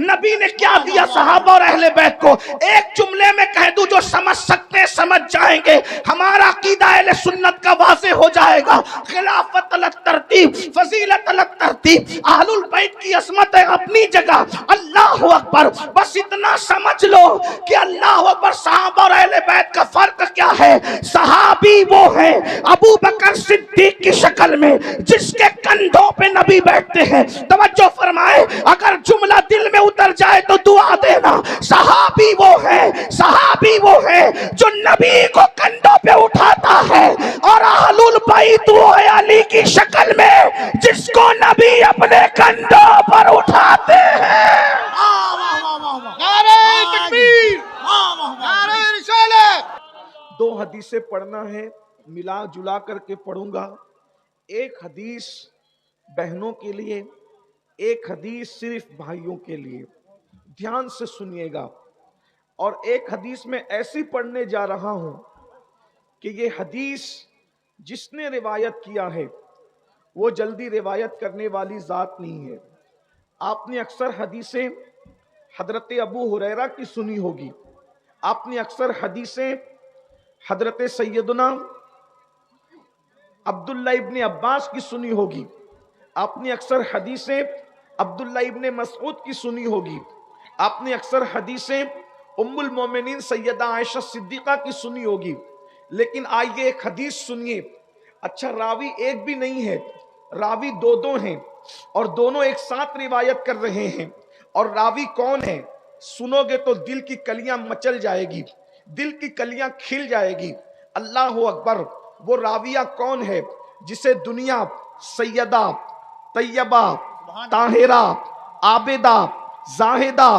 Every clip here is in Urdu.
نبی نے کیا دیا صحابہ اور اہل بیت کو؟ ایک جملے میں کہہ دوں جو سمجھ سکتے سمجھ جائیں گے، ہمارا عقیدہ اہل سنت کا واضح ہو جائے گا۔ خلافت الگ ترتیب، فضیلت الگ ترتیب، اہل البیت کی عظمت ہے اپنی جگہ۔ اللہ اکبر، بس اتنا سمجھ لو کہ اللہ اکبر صحابہ اور اہل بیت کا فرق کیا ہے۔ صحابی وہ ہے ابو بکر صدیق کی شکل میں جس کے کندھوں پہ نبی بیٹھتے ہیں۔ توجہ فرمائے، اگر جملہ دل میں اتر جائے تو دعا دینا۔ صحابی وہ ہے جو نبی کو کندھوں پہ اٹھاتا ہے، اور اہل البیت وہ ہے علی کی شکل میں جس کو نبی اپنے کندھوں پر اٹھاتے ہیں۔ نعرہ تکبیر، نعرہ رسالت۔ دو حدیثیں پڑھنا ہے، ملا جلا کر کے پڑھوں گا۔ ایک حدیث بہنوں کے لیے، ایک حدیث صرف بھائیوں کے لیے، دھیان سے سنیے گا۔ اور ایک حدیث میں ایسی پڑھنے جا رہا ہوں کہ یہ حدیث جس نے روایت کیا ہے وہ جلدی روایت کرنے والی ذات نہیں ہے۔ آپ نے اکثر حدیثیں حضرت ابو ہریرہ کی سنی ہوگی، آپ نے اکثر حدیثیں حضرت سیدنا عبداللہ ابن عباس کی سنی ہوگی، آپ نے اکثر حدیثیں عبداللہ ابن مسعود کی سنی ہوگی، آپ نے اکثر حدیثیں ام المومنین سیدہ عائشہ صدیقہ کی سنی ہوگی۔ لیکن آئیے ایک حدیث سنیے۔ اچھا، راوی ایک بھی نہیں ہے، راوی دو ہیں، اور دونوں ایک ساتھ روایت کر رہے ہیں۔ اور راوی کون ہے؟ سنو گے تو دل کی کلیاں مچل جائے گی، دل کی کلیاں کھل جائے گی۔ اللہ اکبر، وہ راویہ کون ہے جسے دنیا سیدہ، طیبہ، طاہرہ، عابدہ، زاہدہ،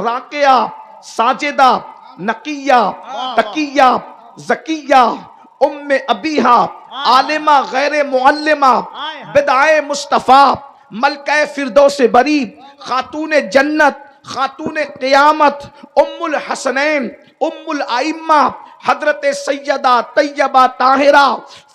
راقیہ، ساجدہ، نقیہ، تقیہ، زکیہ، ام ابیہا، عالمہ غیر معلمہ، بدعہ مصطفیٰ، ملکہ فردوس بری، خاتون جنت، خاتون قیامت، ام الحسنین، ام الائمہ، حضرت سیدہ طیبہ طاہرہ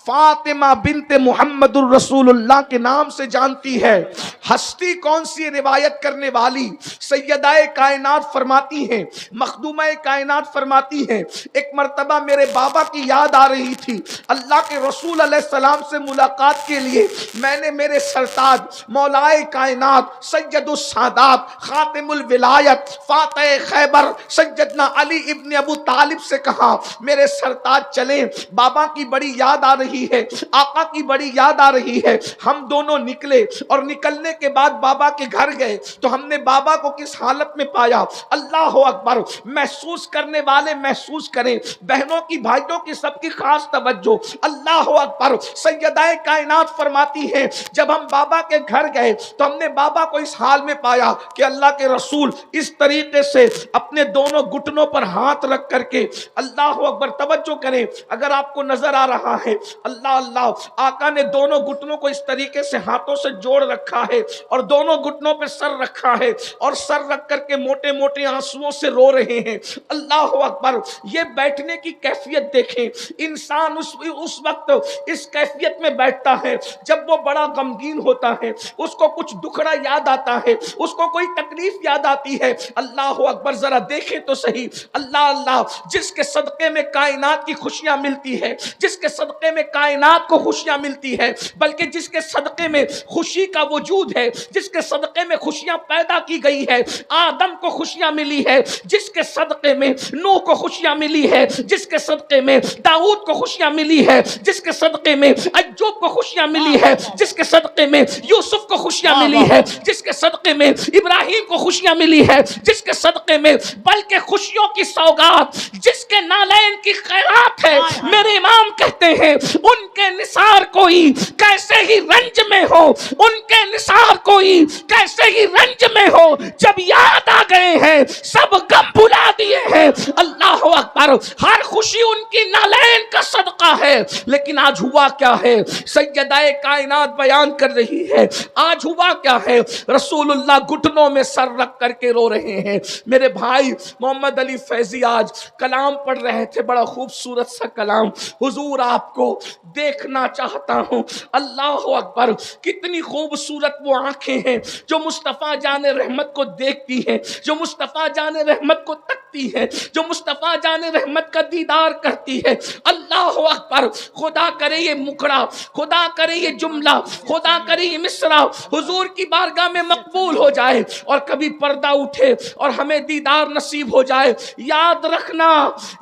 فاطمہ بنت محمد الرسول اللہ کے نام سے جانتی ہے۔ ہستی کون سی روایت کرنے والی؟ سیدہ کائنات فرماتی ہیں، مخدومہ کائنات فرماتی ہیں، ایک مرتبہ میرے بابا کی یاد آ رہی تھی، اللہ کے رسول علیہ السلام سے ملاقات کے لیے میں نے میرے سرتاج مولائے کائنات سید السادات خاتم الولایت فاتح خیبر سیدنا علی ابن ابو طالب سے کہا، میرے سرتاج چلیں، بابا کی بڑی یاد آ رہی ہے، آقا کی بڑی یاد آ رہی ہے۔ ہم دونوں نکلے، اور نکلنے کے بعد بابا کے گھر گئے تو ہم نے بابا کو کس حالت میں پایا؟ اللہ اکبر، محسوس کرنے والے محسوس کریں، بہنوں کی بھائیوں کی سب کی خاص توجہ۔ اللہ اکبر، سیدہ کائنات فرماتی ہیں جب ہم بابا کے گھر گئے تو ہم نے بابا کو اس حال میں پایا کہ اللہ کے رسول اس طریقے سے اپنے دونوں گھٹنوں پر ہاتھ رکھ کر کے، اللہ اکبر توجہ کریں، اگر آپ کو نظر آ رہا ہے، اللہ اللہ، آقا نے دونوں گھٹنوں کو اس طریقے سے ہاتھوں سے جوڑ رکھا ہے اور دونوں گھٹنوں پہ سر رکھا ہے، اور سر رکھ کر کے موٹے موٹے آنسوؤں سے رو رہے ہیں۔ اللہ اکبر، یہ بیٹھنے کی کیفیت دیکھیں، انسان اس وقت اس کیفیت میں بیٹھتا ہے جب وہ بڑا غمگین ہوتا ہے، اس کو کچھ دکھڑا یاد آتا ہے، اس کو کوئی تکلیف یاد آتی ہے۔ اللہ اکبر، ذرا دیکھیں تو صحیح، اللہ اللہ، جس کے صدقے میں کائنات کی خوشیاں ملتی ہے، جس کے صدقے میں کائنات کو خوشیاں ملتی ہے، بلکہ جس کے صدقے میں خوشی کا وجود ہے، جس کے صدقے میں خوشیاں پیدا کی گئی ہے، آدم کو خوشیاں ملی ہے، جس کے صدقے میں نوح کو خوشیاں ملی ہے، جس کے صدقے میں داؤد کو خوشیاں ملی ہے، جس کے صدقے میں ایوب کو خوشیاں ملی ہے، جس کے صدقے میں یوسف کو خوشیاں ملی ہے، جس کے صدقے میں ابراہیم کو خوشیاں ملی ہے، جس کے صدقے میں بلکہ خوشیوں کی سوغات جس کے نالین کی خیرات ہے، میرے امام کہتے ہیں ان کے نثار کوئی کیسے ہی رنج میں ہو، ان کے نثار کوئی کیسے ہی رنج میں ہو، جب یاد آ گئے ہیں سب غم بھلا دیے ہیں. اللہ اکبر. ہر خوشی ان کی نالین کا صدقہ ہے. لیکن آج ہوا کیا ہے؟ سیدہ کائنات بیان کر رہی ہے آج ہوا کیا ہے. رسول اللہ گھٹنوں میں سر رکھ کر کے رو رہے ہیں. میرے بھائی محمد علی فیضی آج کلام پڑھ رہے تھے, بڑا خوبصورت سا کلام. حضور آپ کو دیکھنا چاہتا ہوں. اللہ اکبر. کتنی خوبصورت وہ آنکھیں ہیں جو مصطفیٰ جان رحمت کو دیکھتی ہیں, جو مصطفیٰ جان رحمت کو تکتی ہے, جو مصطفیٰ جان رحمت کا دیدار کرتی ہے. اللہ اکبر. خدا کرے یہ مکڑا, خدا کرے یہ جملہ, خدا کرے یہ مصرع حضور کی بارگاہ میں مقبول ہو جائے اور کبھی پردہ اٹھے اور ہمیں دیدار نصیب ہو جائے. یاد رکھنا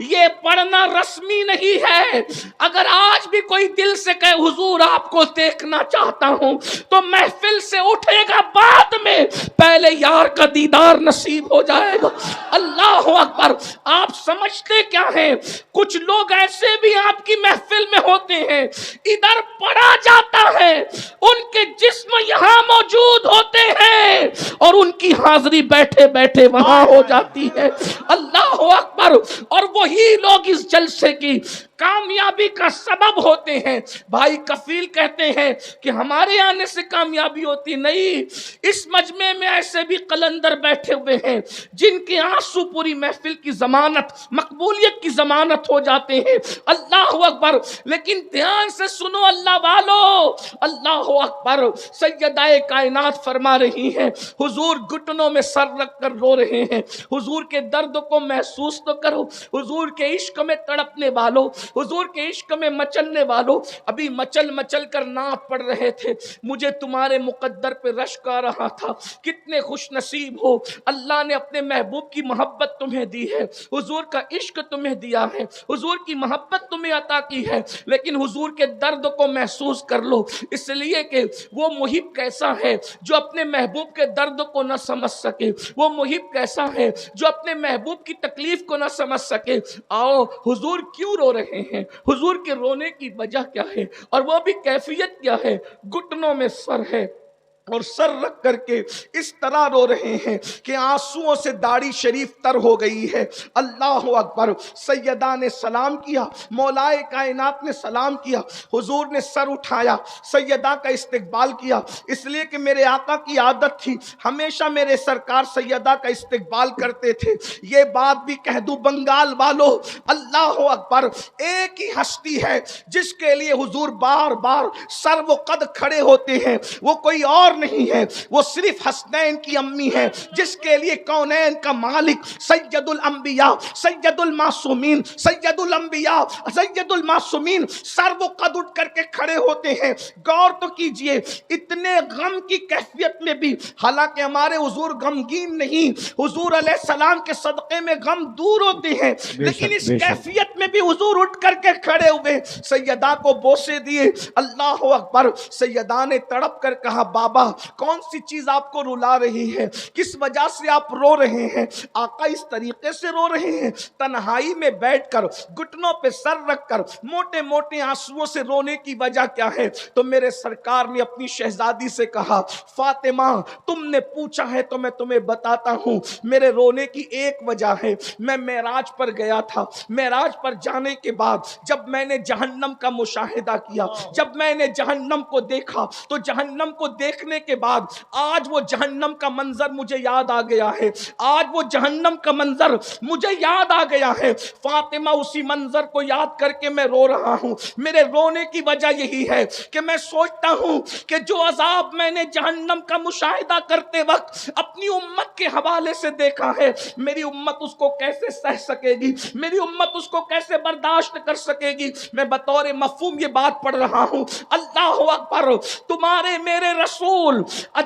یہ پڑھنا رسمی نہیں ہے. اگر آج بھی کوئی دل سے کہے حضور آپ کو دیکھنا چاہتا ہوں تو محفل سے اٹھے گا بعد میں, پہلے یار کا دیدار نصیب ہو جائے گا. اللہ اکبر. آپ سمجھتے کیا ہیں, کچھ لوگ ایسے بھی آپ کی محفل میں ہوتے ہیں, ادھر پڑھا جاتا ہے, ان کے جسم یہاں موجود ہوتے ہیں اور ان کی حاضری بیٹھے بیٹھے وہاں ہو جاتی ہے. اللہ اکبر. اور وہی لوگ اس جلسے کی کامیابی کا سبب ہوتے ہیں. بھائی کفیل کہتے ہیں کہ ہمارے آنے سے کامیابی ہوتی نہیں. اس مجمع میں ایسے بھی قلندر بیٹھے ہوئے ہیں جن کے آنسو پوری محفل کی ضمانت, مقبولیت کی ضمانت ہو جاتے ہیں. اللہ اکبر. لیکن دھیان سے سنو اللہ والو, اللہ اکبر. سیدہ کائنات فرما رہی ہیں حضور گھٹنوں میں سر رکھ کر رو رہے ہیں. حضور کے درد کو محسوس تو کرو. حضور کے عشق میں تڑپنے والوں, حضور کے عشق میں مچلنے والوں, ابھی مچل مچل کر ناپ پڑ رہے تھے. مجھے تمہارے مقدر پہ رشک آ رہا تھا. کتنے خوش نصیب ہو, اللہ نے اپنے محبوب کی محبت تمہیں دی ہے, حضور کا عشق تمہیں دیا ہے, حضور کی محبت تمہیں عطا کی ہے. لیکن حضور کے درد کو محسوس کر لو, اس لیے کہ وہ محب کیسا ہے جو اپنے محبوب کے درد کو نہ سمجھ سکے, وہ محب کیسا ہے جو اپنے محبوب کی تکلیف کو نہ سمجھ سکے. آؤ حضور کیوں رو رہے ہیں, حضور کے رونے کی وجہ کیا ہے, اور وہ بھی کیفیت کیا ہے. گھٹنوں میں سر ہے اور سر رکھ کر کے اس طرح رو رہے ہیں کہ آنسوؤں سے داڑھی شریف تر ہو گئی ہے. اللہ اکبر. سیدہ نے سلام کیا, مولائے کائنات نے سلام کیا, حضور نے سر اٹھایا, سیدہ کا استقبال کیا. اس لیے کہ میرے آقا کی عادت تھی, ہمیشہ میرے سرکار سیدہ کا استقبال کرتے تھے. یہ بات بھی کہہ دوں بنگال والو, اللہ اکبر. ایک ہی ہستی ہے جس کے لیے حضور بار بار سر و قد کھڑے ہوتے ہیں, وہ کوئی اور نہیں ہے, وہ صرف حسنین کی امی ہے جس کے لیے کونین کا مالک سید الانبیاء, سید المعصومین, سید الانبیاء, سید المعصومین سر و قد اٹھ کر کے کھڑے ہوتے ہیں. غور تو کیجئے, اتنے غم کی کیفیت میں بھی, حالانکہ ہمارے حضور غمگین نہیں, حضور علیہ السلام کے صدقے میں غم دور ہوتے ہیں, لیکن اس کیفیت میں بھی حضور اٹھ کر کے کھڑے ہوئے, سیدہ کو بوسے دیے. اللہ اکبر. سیدہ نے تڑپ کر کہا بابا کون سی چیز آپ کو رلا رہی ہے, کس وجہ سے آپ رو رہے ہیں. آقا اس طریقے سے رو رہے ہیں, تنہائی میں بیٹھ کر گھٹنوں پہ سر رکھ کر موٹے موٹے آنسوؤں سے رونے کی وجہ کیا ہے. تو میرے سرکار نے اپنی شہزادی سے کہا فاطمہ تم نے پوچھا ہے تو میں تمہیں بتاتا ہوں, میرے رونے کی ایک وجہ ہے. میں معراج پر گیا تھا, معراج پر جانے کے بعد جب میں نے جہنم کا مشاہدہ کیا, جب میں نے جہنم کو دیکھا تو جہنم کو دیکھنے کے بعد آج وہ جہنم کا منظر مجھے یاد آ گیا ہے, آج وہ جہنم کا منظر مجھے یاد آ گیا ہے. فاطمہ اسی منظر کو یاد کر کے میں رو رہا ہوں. میرے رونے کی وجہ یہی ہے کہ میں سوچتا ہوں کہ جو عذاب میں نے جہنم کا مشاہدہ کرتے وقت اپنی امت کے حوالے سے دیکھا ہے, میری امت اس کو کیسے سہ سکے گی, میری امت اس کو کیسے برداشت کر سکے گی. میں بطور مفہوم یہ بات پڑھ رہا ہوں. اللہ اکبر. تمہارے میرے رسول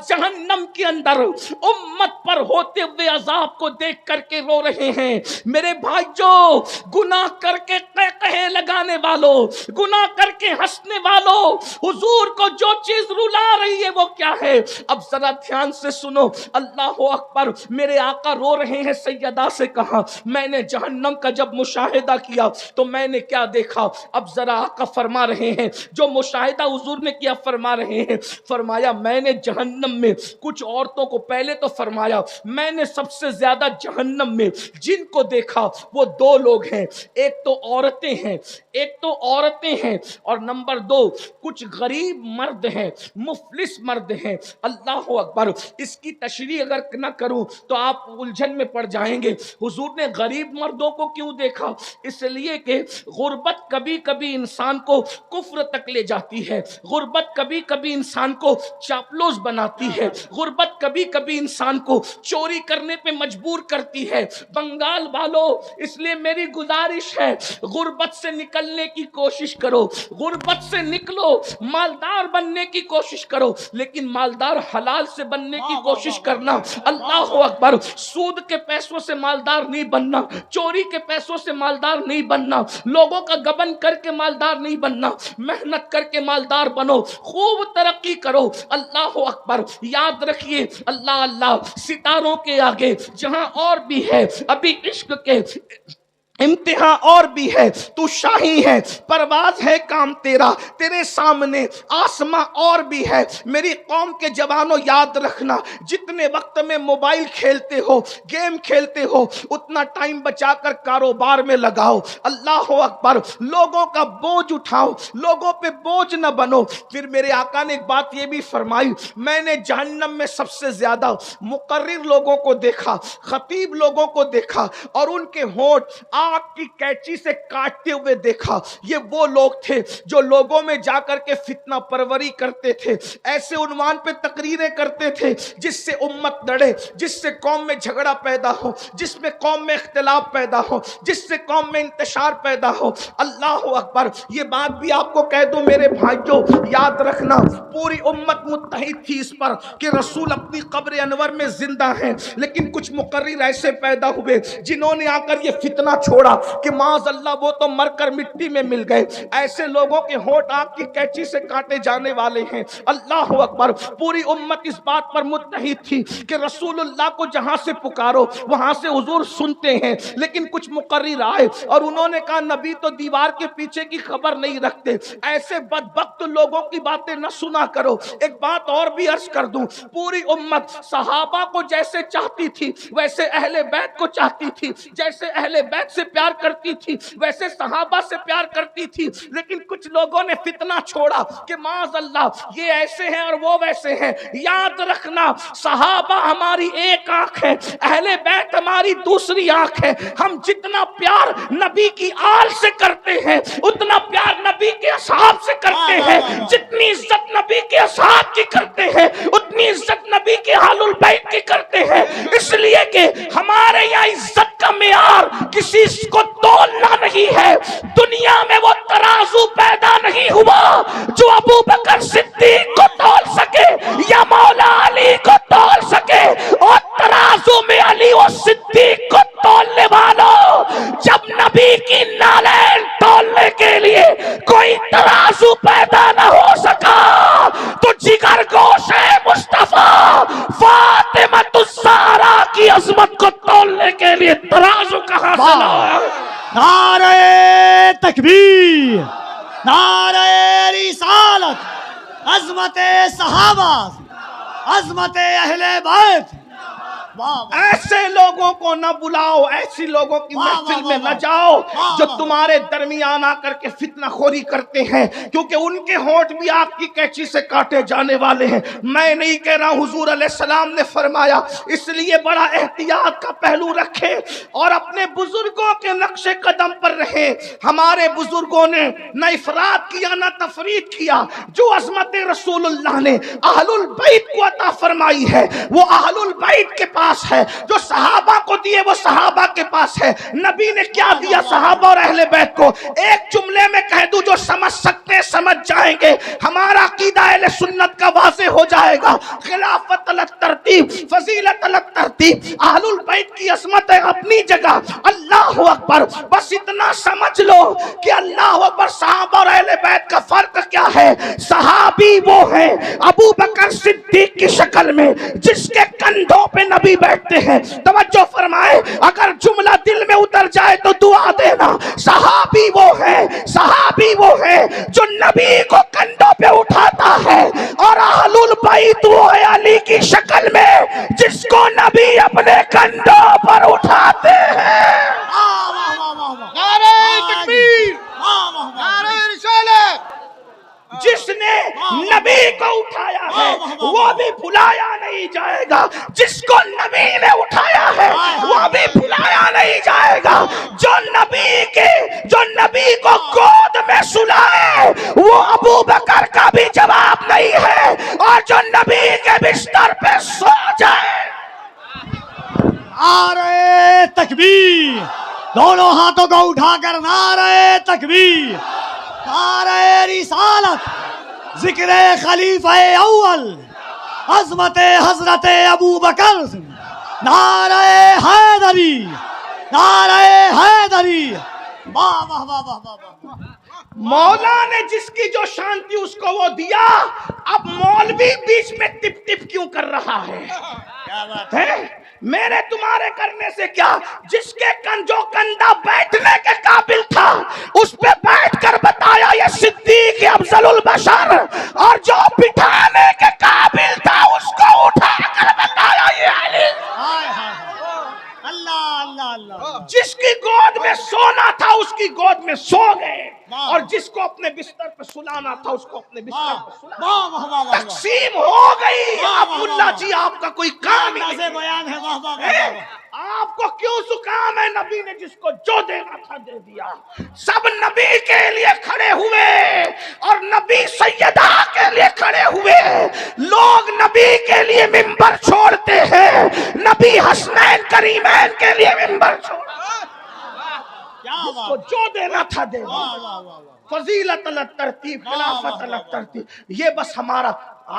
جہنم کے اندر امت پر ہوتے ہوئے عذاب کو دیکھ کر کے رو رہے ہیں. میرے بھائیو, گناہ کر کے قہقہے لگانے والوں, گناہ کر کے ہنسنے والوں, حضور کو جو چیز رلا رہی ہے وہ کیا ہے. اب ذرا دھیان سے سنو. اللہ اکبر. میرے آقا رو رہے ہیں. سیدہ سے کہا میں نے جہنم کا جب مشاہدہ کیا تو میں نے کیا دیکھا. اب ذرا آقا فرما رہے ہیں جو مشاہدہ حضور نے کیا, فرما رہے ہیں, فرمایا میں نے جہنم میں کچھ عورتوں کو، پہلے تو فرمایا میں نے سب سے زیادہ جہنم میں جن کو دیکھا وہ دو لوگ ہیں، ایک تو عورتیں ہیں اور نمبر دو کچھ غریب مرد ہیں، مفلس مرد ہیں۔ اللہ اکبر، اس کی تشریح اگر نہ کروں تو آپ الجھن میں پڑ جائیں گے۔ حضور نے غریب مردوں کو کیوں دیکھا؟ اس لیے کہ غربت کبھی کبھی انسان کو کفر تک لے جاتی ہے، غربت کبھی کبھی انسان کو چاپلوس بناتی ہے، غربت کبھی کبھی انسان کو چوری کرنے پہ مجبور کرتی ہے۔ بنگال والوں، اس لیے میری گزارش ہے غربت سے نکلنے کی کوشش کرو، غربت سے نکلو، مالدار بننے کی کوشش کرو، لیکن مالدار حلال سے بننے کی کوشش کرنا۔ اللہ اکبر، سود کے پیسوں سے مالدار نہیں بننا، چوری کے پیسوں سے مالدار نہیں بننا، لوگوں کا گبن کر کے مالدار نہیں بننا، محنت کر کے مالدار بنو، خوب ترقی کرو۔ اللہ اکبر، یاد رکھیے اللہ ستاروں کے آگے جہاں اور بھی ہے ابھی عشق کے امتحان اور بھی ہے، تو شاہی ہے، پرواز ہے کام تیرا، تیرے سامنے آسماں اور بھی ہے۔ میری قوم کے جوانوں یاد رکھنا، جتنے وقت میں موبائل کھیلتے ہو، گیم کھیلتے ہو، اتنا ٹائم بچا کر کاروبار میں لگاؤ۔ اللہ اکبر، لوگوں کا بوجھ اٹھاؤ، لوگوں پہ بوجھ نہ بنو۔ پھر میرے آقا نے ایک بات یہ بھی فرمائی، میں نے جہنم میں سب سے زیادہ مقرر لوگوں کو دیکھا، خطیب لوگوں کو دیکھا، اور ان کے ہونٹ آگ کی کینچی سے کاٹتے ہوئے دیکھا۔ یہ وہ لوگ تھے جو لوگوں میں جا کر کے فتنہ پروری کرتے تھے، ایسے عنوان پہ تقریریں کرتے تھے جس سے امت لڑے، جس سے قوم میں جھگڑا پیدا ہو، جس میں قوم میں اختلاف پیدا ہو، جس سے قوم میں انتشار پیدا ہو۔ اللہ اکبر، یہ بات بھی آپ کو کہہ دوں میرے بھائیوں، یاد رکھنا پوری امت متحد تھی اس پر کہ رسول اپنی قبر انور میں زندہ ہیں، لیکن کچھ مقرر ایسے پیدا ہوئے جنہوں نے آ کر یہ فتنہ چھوڑا کہ معاذ اللہ وہ تو مر کر مٹی میں مل گئے۔ ایسے لوگوں کے ہونٹ آگ کی کینچی سے کاٹے جانے والے ہیں۔ اللہ اکبر، پوری امت اس بات پر متحد تھی کہ رسول اللہ کو جہاں سے پکارو وہاں سے حضور سنتے ہیں، لیکن کچھ مقرر آئے اور انہوں نے کہا نبی تو دیوار کے پیچھے کی خبر نہیں رکھتے، ایسے بدبخت لوگوں کی باتیں نہ سنا کرو۔ ایک بات اور بھی عرض کر دوں، پوری امت صحابہ کو جیسے چاہتی تھی ویسے اہل بیت کو چاہتی تھی، جیسے اہل بیت سے پیار کرتی تھی ویسے صحابہ سے پیار کرتی تھی، لیکن کچھ لوگوں نے فتنہ چھوڑا کہ معاذ اللہ یہ ایسے ہیں اور وہ ویسے ہیں۔ یاد رکھنا صحابہ ہماری ایک آنکھ ہے، اہل بیت ہماری دوسری آنکھ ہے۔ ہم جتنا پیار نبی کی آل سے کرتے ہیں اتنا پیار نبی کے اصحاب سے کرتے ہیں، جتنی عزت نبی کے اصحاب کی کرتے ہیں اتنی عزت نبی کے اہل البیت کی کرتے ہیں، اس لیے کہ ہمارے یہاں عزت کا معیار کسی کو تولنا نہیں ہے۔ دنیا میں وہ ترازو پیدا نہیں ہوا جو ابو بکر صدیق کو تول سکے یا مولا علی کو تول سکے، اور ترازو میں علی و صدیق کو تولنے والوں، جب نبی کی نالین تولنے کے لیے کوئی ترازو پیدا نہ ہو سکا تو جگر گوش مصطفیٰ فاطمہ الزہرا کی عظمت کو تولنے کے لیے ترازو کہاں سے لایا؟ نعرہ تکبیر، نعرہ رسالت، عظمت صحابہ، عظمت اہل بیت۔ ایسے لوگوں کو نہ بلاؤ، ایسی لوگوں کی محفل میں نہ جاؤ جو تمہارے درمیان آ کر کے فتنہ خوری کرتے ہیں، کیونکہ ان کے ہونٹ بھی آگ کی کینچی سے کاٹے جانے والے ہیں۔ میں نہیں کہہ رہا، حضور علیہ السلام نے فرمایا، اس لیے بڑا احتیاط کا پہلو رکھے اور اپنے بزرگوں کے نقش قدم پر رہے۔ ہمارے بزرگوں نے نہ افراط کیا نہ تفریط کیا، جو عظمت رسول اللہ نے اہل البیت کو عطا فرمائی ہے وہ اہل البیت کے پاس ہے، جو صحابہ کو دیے وہ صحابہ کے پاس ہے۔ نبی نے کیا دیا صحابہ اور اہل بیت کو؟ ایک جملے میں کہہ دوں، جو سمجھ سکتے سمجھ جائیں گے، ہمارا عقیدہ اہل سنت کا واضح ہو جائے گا۔ خلافت الگ ترتیب، فضیلت الگ ترتیب، اہل البیت کی عظمت ہے اپنی جگہ، اللہ اللہ اکبر. بس اتنا سمجھ لو کہ اللہ اکبر صحابہ اور اہل بیت کا فرق کیا ہے. صحابی وہ ہے ابو بکر صدیق کی شکل میں جس کے کندھوں پہ نبی بیٹھتے ہیں. توجہ فرمائے, اگر جملہ دل میں اتر جائے تو دعا دینا. صحابی وہ ہے جو نبی کو کندھوں پہ اٹھاتا ہے, اور اہل البیت وہ ہے علی کی شکل میں جس کو نبی اپنے کندھوں پر اٹھاتے ہیں. نعرہ تکبیر, نعرہ رسالت. جس نے نبی کو اٹھایا ہے وہ بھی بھلایا نہیں جائے گا, جس کو نبی نے اٹھایا ہے وہ بھی بھلایا نہیں جائے گا. جو نبی کو گود میں سلائے وہ ابو بکر کا بھی جواب نہیں ہے, اور جو نبی کے بستر پہ سو جائے. نعرہ تکبیر, دونوں ہاتھوں کو اٹھا کر نعرہ تکبیر, نعرہ رسالت, ذکر خلیفہ اول عظمت حضرت ابو بکر, نعرہ حیدری, نعرہ حیدری. واہ واہ واہ واہ واہ. مولا نے جس کی جو شان تھی اس کو وہ دیا. اب مولوی بیچ میں ٹپ ٹپ کیوں کر رہا ہے؟ میرے تمہارے کرنے سے کیا؟ جس کے جو کندھا بیٹھنے کے قابل تھا اس پہ بیٹھ کر بتایا یہ صدیق افضل البشر, اور جو بٹھانے کے قابل تھا اس کو اٹھا کر بتایا یہ علی. اللہ اللہ اللہ. جس کی گود میں سونا تھا اس کی گود میں سو گئے, اور جس کو اپنے بستر پہ سلانا تھا اس کو اپنے بستر پہ سلانا. تقسیم ہو گئی. اب اللہ جی آپ کا کوئی کام ہی نہیں. بیان ہے. واہ واہ واہ. آپ کو کیوں زکام ہے؟ نبی نے جس کو جو دینا تھا دے دیا. سب نبی کے لیے کھڑے ہوئے اور نبی سیدہ کے لیے کھڑے ہوئے. لوگ نبی کے لیے منبر چھوڑتے ہیں, نبی حسنین کریمین کے لیے منبر چھوڑتے ہیں. جس کو جو دینا تھا دے دیا. فضیلت الگ ترتیب, خلافت الگ ترتیب. یہ بس ہمارا.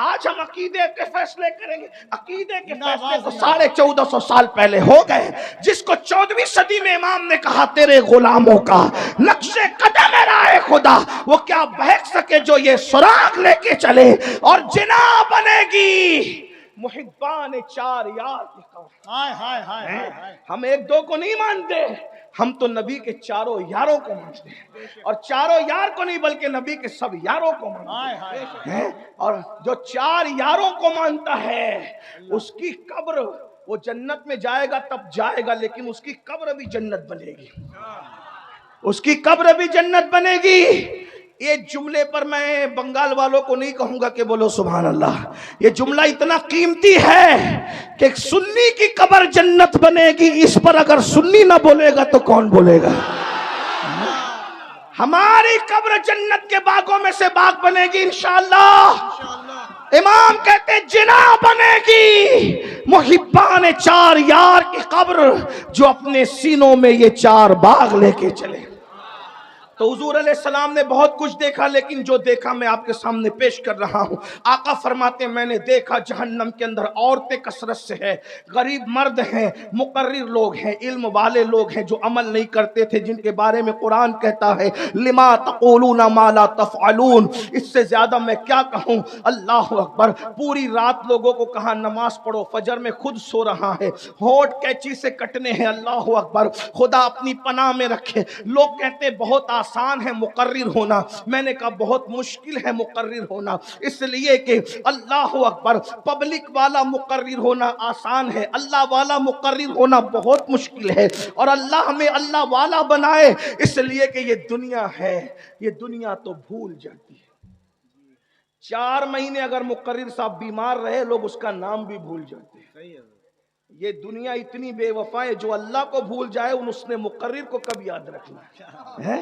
آج ہم عقیدے کے فیصلے کریں گے. عقیدے کے فیصلے تو 1450 سال پہلے ہو گئے. جس کو 14ویں صدی میں امام نے کہا تیرے غلاموں کا نقش قدم راہ خدا, وہ کیا بہک سکے جو یہ سراغ لے کے چلے, اور جنا بنے گی محبان 4 یار کی قوم. ہم ایک دو کو نہیں مانتے, ہم تو نبی کے چاروں یاروں کو مانتے ہیں, اور چاروں یار کو نہیں بلکہ نبی کے سب یاروں کو مانتے ہیں. اور جو 4 یاروں کو مانتا ہے اس کی قبر, وہ جنت میں جائے گا تب جائے گا, لیکن اس کی قبر بھی جنت بنے گی. اس کی قبر بھی جنت بنے گی. ایک جملے پر میں بنگال والوں کو نہیں کہوں گا کہ بولو سبحان اللہ. یہ جملہ اتنا قیمتی ہے کہ سنی کی قبر جنت بنے گی. اس پر اگر سنی نہ بولے گا تو کون بولے گا؟ ہماری قبر جنت کے باغوں میں سے باغ بنے گی انشاءاللہ. امام کہتے جنا بنے گی محبان 4 یار کی قبر, جو اپنے سینوں میں یہ 4 باغ لے کے چلے. تو حضور علیہ السلام نے بہت کچھ دیکھا, لیکن جو دیکھا میں آپ کے سامنے پیش کر رہا ہوں. آقا فرماتے ہیں میں نے دیکھا جہنم کے اندر عورتیں کثرت سے ہیں, غریب مرد ہیں, مقرر لوگ ہیں, علم والے لوگ ہیں جو عمل نہیں کرتے تھے, جن کے بارے میں قرآن کہتا ہے لما تقولون ما لا تفعلون. اس سے زیادہ میں کیا کہوں. اللہ اکبر. پوری رات لوگوں کو کہا نماز پڑھو, فجر میں خود سو رہا ہے, ہونٹ کینچی سے کٹنے ہیں. اللہ اکبر. خدا اپنی پناہ میں رکھے. لوگ کہتے بہت آسان ہے مقرر ہونا. میں نے کہا بہت مشکل ہے مقرر ہونا, اس لیے کہ اللہ اکبر پبلک والا مقرر ہونا آسان ہے, اللہ والا مقرر ہونا بہت مشکل ہے. اور اللہ ہمیں اللہ والا بنائے, اس لیے کہ یہ دنیا ہے, یہ دنیا تو بھول جاتی ہے. 4 مہینے اگر مقرر صاحب بیمار رہے لوگ اس کا نام بھی بھول جاتے ہیں. یہ دنیا اتنی بے وفا ہے, جو اللہ کو بھول جائے اس نے مقرر کو کب یاد رکھنا ہے.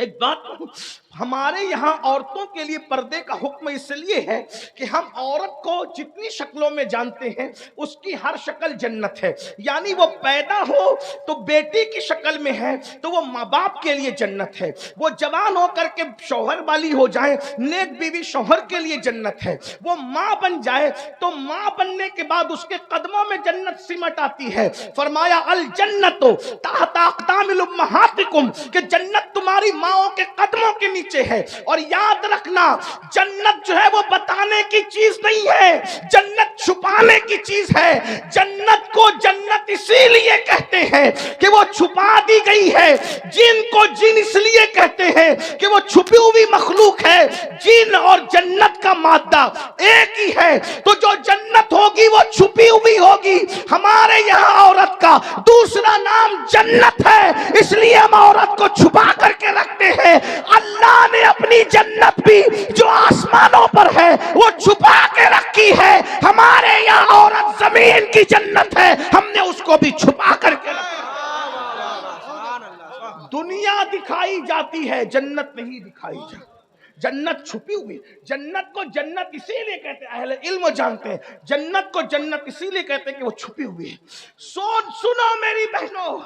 ایک بات کہوں، ہمارے یہاں عورتوں کے لیے پردے کا حکم اس لیے ہے کہ ہم عورت کو جتنی شکلوں میں جانتے ہیں اس کی ہر شکل جنت ہے. یعنی وہ پیدا ہو تو بیٹی کی شکل میں ہے تو وہ ماں باپ کے لیے جنت ہے. وہ جوان ہو کر کے شوہر والی ہو جائے، نیک بیوی شوہر کے لیے جنت ہے. وہ ماں بن جائے تو ماں بننے کے بعد اس کے قدموں میں جنت سمٹ آتی ہے. فرمایا الجنت تحت اقدام امہاتکم، کہ جنت تمہاری ماؤں کے قدموں کے نیچے ہے. اور یاد رکھنا جنت جو ہے وہ بتانے کی چیز نہیں ہے، جنت چھپانے کی چیز ہے. جنت کو جنت اسی لیے کہتے ہیں کہ وہ چھپا دی گئی ہے. جن کو جن اس لیے کہتے ہیں کہ وہ چھپی ہوئی مخلوق ہے. جن اور جنت کا مادہ ایک ہی ہے، تو جو جنت ہوگی وہ چھپی ہوئی ہوگی. ہمارے یہاں عورت کا دوسرا نام جنت ہے، اس لیے ہم عورت کو چھپا کر کے رکھتے ہیں. اللہ نے اپنی جنت بھی جو آسمانوں پر ہے وہ چھپا کے رکھی ہے. ہمارے یہاں عورت زمین کی جنت ہے، ہم نے اس کو بھی چھپا کر کے رکھا. دنیا دکھائی جاتی ہے، جنت نہیں دکھائی جاتی. جنت چھپی ہوئی. جنت کو جنت اسی لیے کہتے ہیں، اہل علم جانتے ہیں جنت کو جنت اسی لیے کہتے ہیں کہ وہ چھپی ہوئی ہے. سنو میری بہنوں،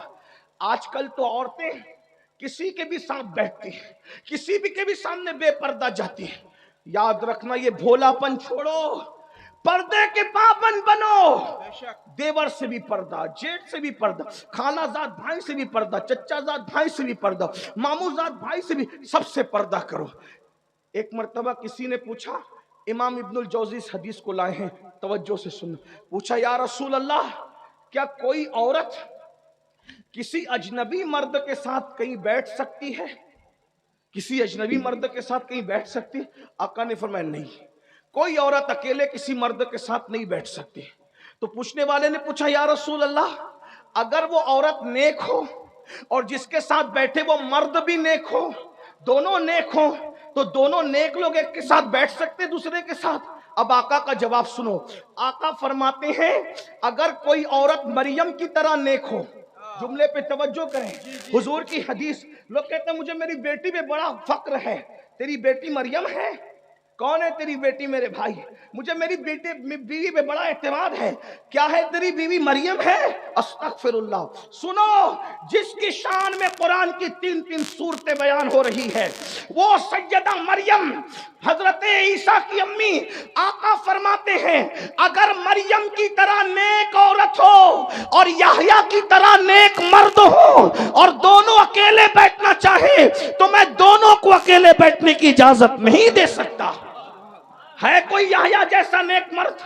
آج کل تو عورتیں کسی کے بھی ساتھ بیٹھتی ہیں، کسی بھی کے بھی سامنے بے پردہ جاتی ہیں. یاد رکھنا یہ بھولا پن چھوڑو، پردے کے پابند بنو. دیور سے بھی پردہ، جیٹ سے بھی پردہ، خالہ زاد بھائی سے بھی پردہ، چچا زاد بھائی سے بھی پردہ، ماموں زاد بھائی سے بھی، سب سے پردہ کرو. ایک مرتبہ کسی نے پوچھا، امام ابن الجوزی اس حدیث کو لائے ہیں، توجہ سے سنو. پوچھا یا رسول اللہ، کیا کوئی عورت کسی اجنبی مرد کے ساتھ کہیں بیٹھ سکتی ہے؟ کسی اجنبی مرد کے ساتھ کہیں بیٹھ سکتی؟ آقا نے فرمایا نہیں، کوئی عورت اکیلے کسی مرد کے ساتھ نہیں بیٹھ سکتی. تو پوچھنے والے نے پوچھا یا رسول اللہ، اگر وہ عورت نیک ہو اور جس کے ساتھ بیٹھے وہ مرد بھی نیک ہو، دونوں نیک ہو، تو دونوں نیک لوگ ایک کے ساتھ بیٹھ سکتے دوسرے کے ساتھ؟ اب آقا کا جواب سنو. آقا فرماتے ہیں اگر کوئی عورت مریم کی طرح نیک ہو، جملے پہ توجہ کریں، حضور کی حدیث. لوگ کہتے ہیں مجھے میری بیٹی پہ بڑا فخر ہے. تیری بیٹی مریم ہے؟ کون ہے تیری بیٹی میرے بھائی؟ مجھے میری بیوی پہ بڑا اعتماد ہے. کیا ہے تیری بیوی مریم ہے؟ استغفر اللہ. سنو، جس کی شان میں قرآن کی 3 صورتیں بیان ہو رہی ہے وہ سیدہ مریم حضرت عیسیٰ کی امی. آقا فرماتے ہیں اگر مریم کی طرح نیک عورت ہو اور یحییٰ کی طرح نیک مرد ہو اور دونوں اکیلے بیٹھنا چاہے تو میں دونوں کو اکیلے بیٹھنے کی اجازت نہیں دے سکتا. ہے کوئی یحییٰ جیسا نیک مرد؟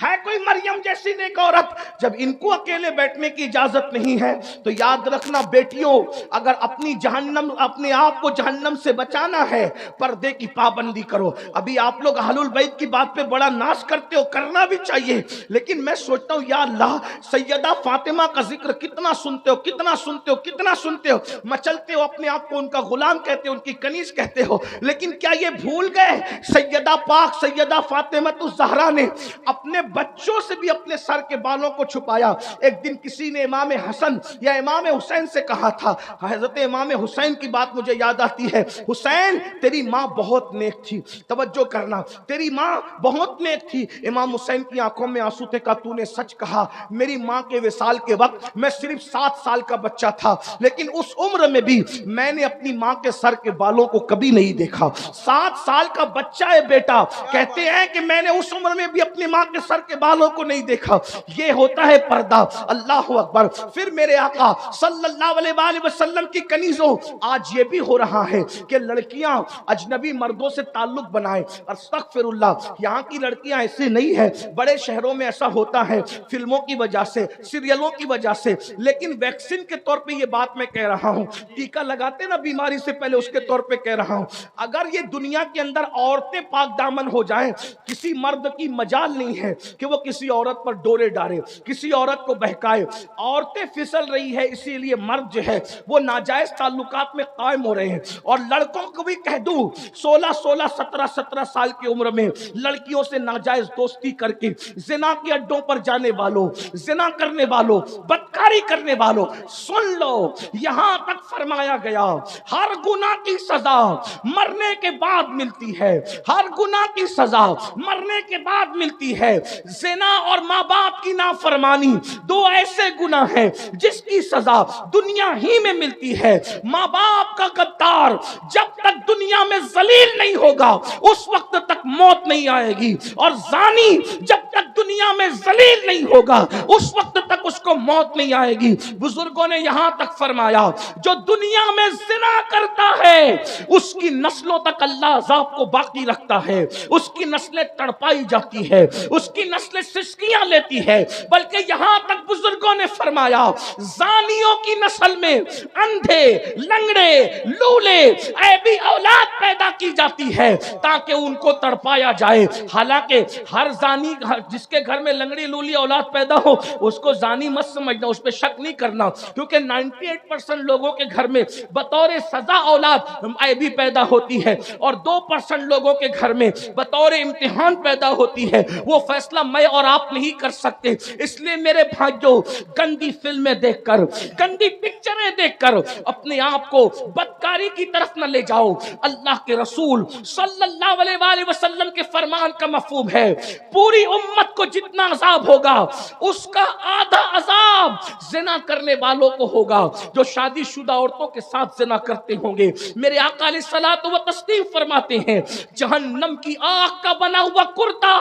ہے کوئی مریم جیسی نیک عورت؟ جب ان کو اکیلے بیٹھنے کی اجازت نہیں ہے تو یاد رکھنا بیٹیوں، اگر اپنے آپ کو جہنم سے بچانا ہے پردے کی پابندی کرو. ابھی آپ لوگ اہل البیت کی بات پہ بڑا ناز کرتے ہو، کرنا بھی چاہیے، لیکن میں سوچتا ہوں یا اللہ، سیدہ فاطمہ کا ذکر کتنا سنتے ہو، کتنا سنتے ہو، کتنا سنتے ہو، مچلتے ہو، اپنے آپ کو ان کا غلام کہتے ہو، ان کی کنیز کہتے ہو، لیکن کیا یہ بھول گئے سیدہ پاک سیدہ فاطمہ الزہرا نے اپنے بچوں سے بھی اپنے سر کے بالوں کو چھپایا؟ ایک دن کسی نے امام حسن یا امام حسین سے کہا تھا، حضرت امام حسین کی بات مجھے یاد آتی ہے، حسین تیری ماں بہت نیک تھی. توجہ کرنا، تیری ماں بہت نیک تھی. امام حسین کی آنکھوں میں آنسو تھے. کہا تو نے سچ کہا، میری ماں کے وصال کے وقت میں صرف 7 سال کا بچہ تھا، لیکن اس عمر میں بھی میں نے اپنی ماں کے سر کے بالوں کو کبھی نہیں دیکھا. 7 سال کا بچہ ہے بیٹا، کہتے ہیں کہ میں نے اس عمر میں بھی اپنی ماں کے سر کے بالوں کو نہیں دیکھا. یہ ہوتا ہے پردہ. اللہ اکبر. پھر میرے آقا صلی اللہ علیہ وآلہ وسلم کی کنیزوں، آج یہ بھی ہو رہا ہے کہ لڑکیاں اجنبی مردوں سے تعلق بنائیں. استغفر اللہ. یہاں کی لڑکیاں ایسے نہیں ہیں، بڑے شہروں میں ایسا ہوتا ہے فلموں کی وجہ سے، سیریلوں کی وجہ سے. لیکن ویکسین کے طور پہ یہ بات میں کہہ رہا ہوں، ٹیکہ لگاتے نا بیماری سے پہلے، اس کے طور پہ کہہ رہا ہوں، اگر یہ دنیا کے اندر عورتیں پاک دامن ہو جائیں، کسی مرد کی مجال نہیں ہے ہے کہ وہ کسی عورت پر ڈورے ڈالے, کسی عورت کو بہکائے. عورتیں پھسل رہی ہے اسی لیے مرد جو ہے وہ ناجائز تعلقات میں قائم ہو رہے ہیں. اور لڑکوں کو بھی کہہ دوں 16 17 سال کی عمر میں لڑکیوں سے ناجائز دوستی کر کے زنا کے اڈوں پر جانے والوں, زنا کرنے والوں, بدکاری کرنے والوں, سن لو یہاں تک فرمایا گیا ہر گناہ کی سزا مرنے کے بعد ملتی ہے, ہر گناہ کی سزا مرنے کے بعد ملتی ہے. زنا اور ماں باپ کی نافرمانی دو ایسے گناہ ہیں جس کی سزا دنیا ہی میں ملتی ہے. ماں باپ کا غدار جب تک دنیا میں ذلیل نہیں ہوگا اس وقت تک موت نہیں آئے گی, اور زانی جب تک دنیا میں ذلیل نہیں ہوگا اس وقت تک اس کو موت نہیں آئے گی. بزرگوں نے یہاں تک فرمایا جو دنیا میں زنا کرتا ہے اس کی نسلوں تک اللہ عذاب کو باقی رکھتا ہے, اس کی نسلیں تڑپائی جاتی ہے, اس کی نسلیں سسکیاں لیتی ہے. بلکہ یہاں تک بزرگوں نے فرمایا زانیوں کی نسل میں اندھے, لنگڑے, لولے, عیبی اولاد پیدا کی جاتی ہے تاکہ ان کو تڑپایا جائے. حالانکہ ہر زانی جس کے گھر میں لنگڑی لولی اولاد پیدا ہو اس کو زانی مت سمجھنا, اس پہ شک نہیں کرنا, کیونکہ 98% لوگوں کے گھر میں بطور سزا اولاد عیبی پیدا ہوتی ہے اور 2% لوگوں کے گھر میں بطور امتحان پیدا ہوتی ہے. وہ فیصلہ میں اور آپ نہیں کر سکتے. اس لیے میرے بھائیوں گندی فلمیں دیکھ کر, گندی پکچریں دیکھ کر اپنے آپ کو بدکاری کی طرف نہ لے جاؤ. اللہ کے رسول صلی اللہ علیہ وآلہ وسلم کے فرمان کا مفہوم ہے پوری امت کو جتنا عذاب ہوگا اس کا آدھا عذاب زنا کرنے والوں کو ہوگا جو شادی شدہ عورتوں کے ساتھ زنا کرتے ہوں گے. میرے آقا علیہ الصلوۃ والتسلیم فرماتے ہیں جہنم کی آگ کا بنا ہوا کرتا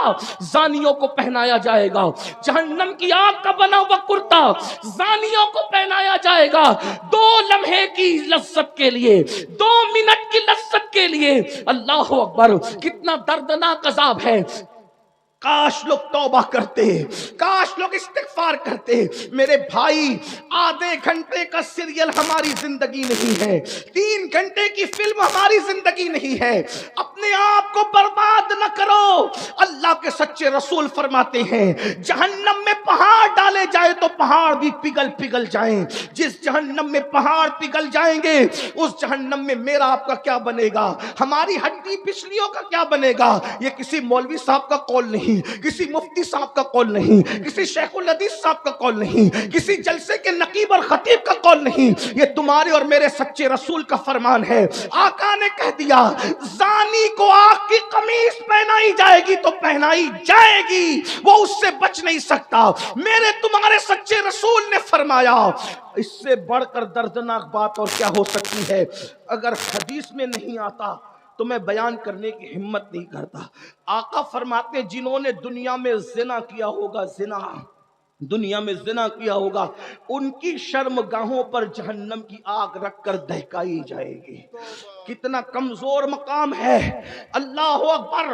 زانیوں کو پہنایا جائے گا, جہنم کی آگ کا بنا ہوا کرتا زانیوں کو پہنایا جائے گا 2 لمحے کی لذت کے لیے, 2 منٹ کی لذت کے لیے. اللہ اکبر, کتنا دردناک عذاب ہے. کاش لوگ توبہ کرتے, کاش لوگ استغفار کرتے. میرے بھائی آدھے گھنٹے کا سیریل ہماری زندگی نہیں ہے, 3 گھنٹے کی فلم ہماری زندگی نہیں ہے. اپنے آپ کو برباد نہ کرو. اللہ کے سچے رسول فرماتے ہیں جہنم میں پہاڑ ڈالے جائے تو پہاڑ بھی پگھل جائیں. جس جہنم میں پہاڑ پگھل جائیں گے اس جہنم میں میرا آپ کا کیا بنے گا, ہماری ہڈی پچھلیوں کا کیا بنے گا. یہ کسی مولوی صاحب کا قول نہیں, کسی مفتی صاحب کا قول نہیں, کسی شیخ الحدیث صاحب کا قول نہیں, کسی جلسے کے نقیب اور خطیب کا قول نہیں. یہ تمہارے اور میرے سچے رسول کا فرمان ہے. آقا نے کہہ دیا زانی کو آگ کی قمیص پہنائی جائے گی تو پہنائی جائے گی, وہ اس سے بچ نہیں سکتا. میرے تمہارے سچے رسول نے فرمایا اس سے بڑھ کر دردناک بات اور کیا ہو سکتی ہے. اگر حدیث میں نہیں آتا تو میں بیان کرنے کی ہمت نہیں کرتا. آقا فرماتے جنہوں نے دنیا میں زنا کیا ہوگا, زنا دنیا میں زنا کیا ہوگا, ان کی شرمگاہوں پر جہنم کی آگ رکھ کر دہکائی جائے گی. کتنا کمزور مقام ہے. اللہ اکبر.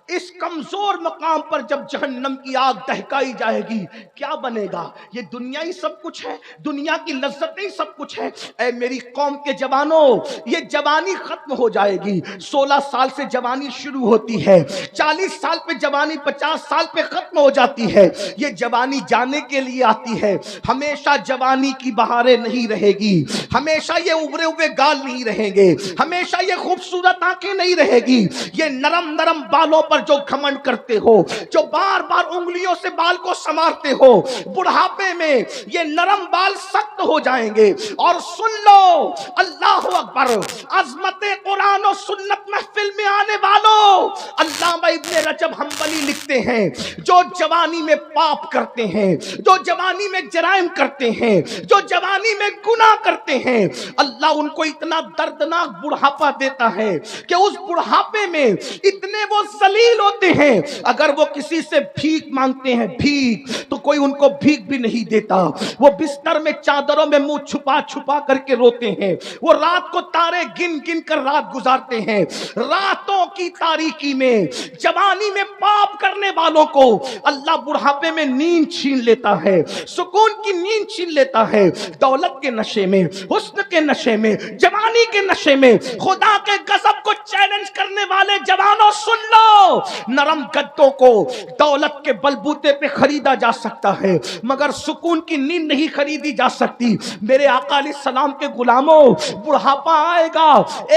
اس کمزور مقام پر جب جہنم کی آگ دہکائی جائے گی کیا بنے گا. یہ دنیا ہی سب کچھ ہے, دنیا کی لذت ہی سب کچھ ہے. اے میری قوم کے جوانوں, یہ جوانی ختم ہو جائے گی. 16 سال سے جوانی شروع ہوتی ہے, 40 سال پہ جوانی 50 سال پہ ختم ہو جاتی ہے. یہ جوانی جانے کے لیے آتی ہے. ہمیشہ جوانی کی بہاریں نہیں رہے گی, ہمیشہ یہ ابھرے ہوئے گال نہیں رہیں گے, ہمیشہ یہ خوبصورت آنکھیں نہیں رہے گی. یہ نرم نرم بالوں پر جو گھمنڈ کرتے ہو, جو بار بار انگلیوں سے بال کو سنوارتے ہو, بڑھاپے میں یہ نرم بال سخت ہو جائیں گے. اور سن لو, اللہ اکبر, عظمت قرآن و سنت محفل میں آنے والوں, علامہ ابن رجب حنبلی لکھتے ہیں جو جوانی میں پاپ کرتے ہیں, جو جوانی میں جرائم کرتے ہیں, جو جوانی میں گناہ کرتے ہیں, اللہ ان کو اتنا دردناک بڑھاپا دیتا ہے کہ اس بڑھاپے میں اتنے وہ ذلیل ہوتے ہیں اگر وہ کسی سے بھیک مانگتے ہیں بھیک تو کوئی ان کو بھیک بھی نہیں دیتا. وہ بستر میں چادروں میں منہ چھپا چھپا کر کے روتے ہیں. وہ رات کو تارے گن گن کر رات گزارتے ہیں. راتوں کی تاریکی میں جوانی میں پاپ کرنے والوں کو اللہ بڑھاپے میں نیند چھین لیتا ہے, سکون کی نیند چھین لیتا ہے. دولت کے نشے میں, حسن کے نشے میں, جوانی کے نشے میں خدا کے غضب کو چیلنج کرنے والے جوانوں سن لو، نرم گدوں کو دولت کے بلبوتے پہ خریدا جا سکتا ہے مگر سکون کی نیند نہیں خریدی جا سکتی۔ میرے آقا علیہ السلام کے غلاموں، بڑھاپا آئے گا،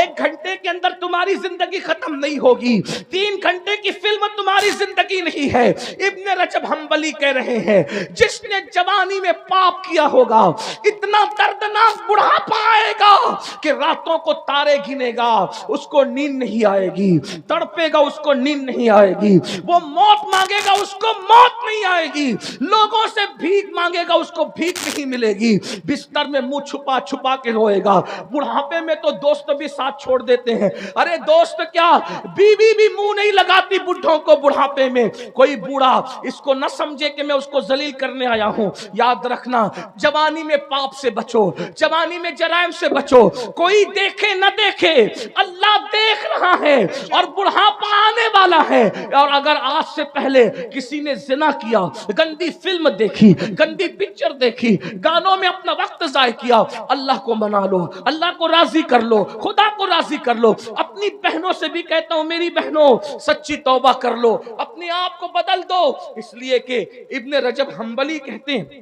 1 گھنٹے کے اندر تمہاری زندگی ختم نہیں ہوگی، 3 گھنٹے کی فلم تمہاری زندگی نہیں ہے۔ ابن رجب حنبلی کہہ رہے ہیں جس نے جوانی میں پاپ کیا ہوگا اتنا دردناک بڑھاپا آئے گا کہ راتوں کو تارے گنے گا، اس کو نیند نہیں آئے گی، تڑپے گا اس کو نیند نہیں آئے گی، وہ موت مانگے گا اس کو موت نہیں آئے گی، لوگوں سے بھیک مانگے گا اس کو بھیک نہیں ملے گی، بستر میں منہ چھپا چھپا کے روئے گا۔ بڑھاپے میں تو دوست بھی ساتھ چھوڑ دیتے ہیں، ارے دوست کیا بیوی بھی منہ نہیں لگاتی بڈھوں کو بڑھاپے میں۔ کوئی بوڑھا اس کو نہ سمجھے کہ میں اس کو ذلیل کرنے آیا ہوں، یاد رکھنا جوانی میں پاپ سے بچو، جوانی میں جرائم سے بچو، کوئی دیکھے نہ دیکھے اللہ دیکھ رہا ہے اور بڑھاپا آنے والا ہے، اور اگر آج سے پہلے کسی نے زنا کیا، گندی فلم دیکھی، گندی پکچر دیکھی، گانوں میں اپنا وقت ضائع کیا، اللہ کو منا لو، اللہ کو راضی کر لو، خدا کو راضی کر لو۔ اپنی بہنوں سے بھی کہتا ہوں میری بہنوں سچی توبہ کر لو، اپنے آپ کو بدل دو، اس لیے کہ ابن رجب حنبلی کہتے ہیں،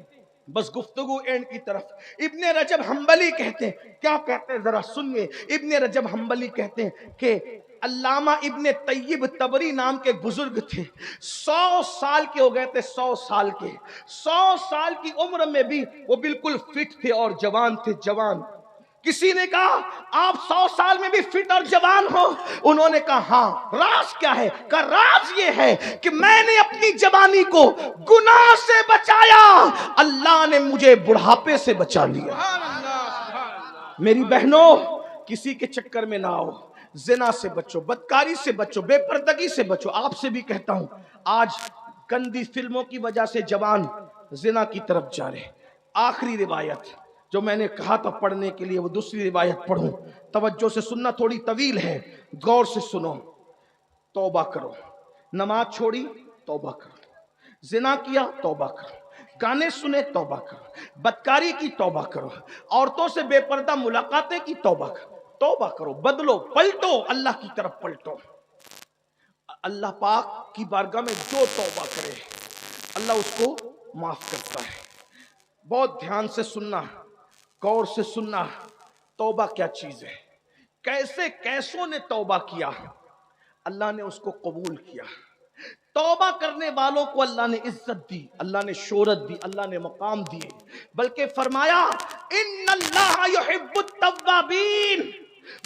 بس گفتگو اینڈ کی طرف، ابن رجب حنبلی کہتے ہیں، کیا کہتے ہیں ذرا سنیے۔ ابن رجب حنبلی کہتے ہیں کہ علامہ ابن طیب تبری نام کے بزرگ تھے، 100 سال کے ہو گئے تھے، 100 سال کے، 100 سال کی عمر میں بھی وہ بالکل فٹ تھے اور جوان تھے، جوان۔ کسی نے کہا آپ 100 سال میں بھی فٹ اور جوان ہو؟ انہوں نے کہا ہاں۔ راز کیا ہے؟ کہا راز یہ ہے کہ میں نے اپنی جوانی کو گناہ سے بچایا، اللہ نے مجھے بڑھاپے سے بچا لیا۔ میری بہنوں کسی کے چکر میں نہ آؤ، زنا سے بچو، بدکاری سے بچو، بے پردگی سے بچو۔ آپ سے بھی کہتا ہوں آج گندی فلموں کی وجہ سے جوان زنا کی طرف جا رہے۔ آخری روایت جو میں نے کہا تھا پڑھنے کے لیے وہ دوسری روایت پڑھوں، توجہ سے سننا، تھوڑی طویل ہے، غور سے سنو۔ توبہ کرو، نماز چھوڑی توبہ کرو، زنا کیا توبہ کرو، گانے سنے توبہ کرو، بدکاری کی توبہ کرو، عورتوں سے بے پردہ ملاقاتیں کی توبہ کرو، توبہ کرو، بدلو، پلٹو، اللہ کی طرف پلٹو۔ اللہ پاک کی بارگاہ میں جو توبہ کرے اللہ اس کو معاف کرتا ہے۔ بہت دھیان سے سننا، غور سے سننا، توبہ کیا چیز ہے، کیسے کیسوں نے توبہ کیا، اللہ نے اس کو قبول کیا۔ توبہ کرنے والوں کو اللہ نے عزت دی، اللہ نے شہرت دی، اللہ نے مقام دیے، بلکہ فرمایا ان اللہ یحب التوابین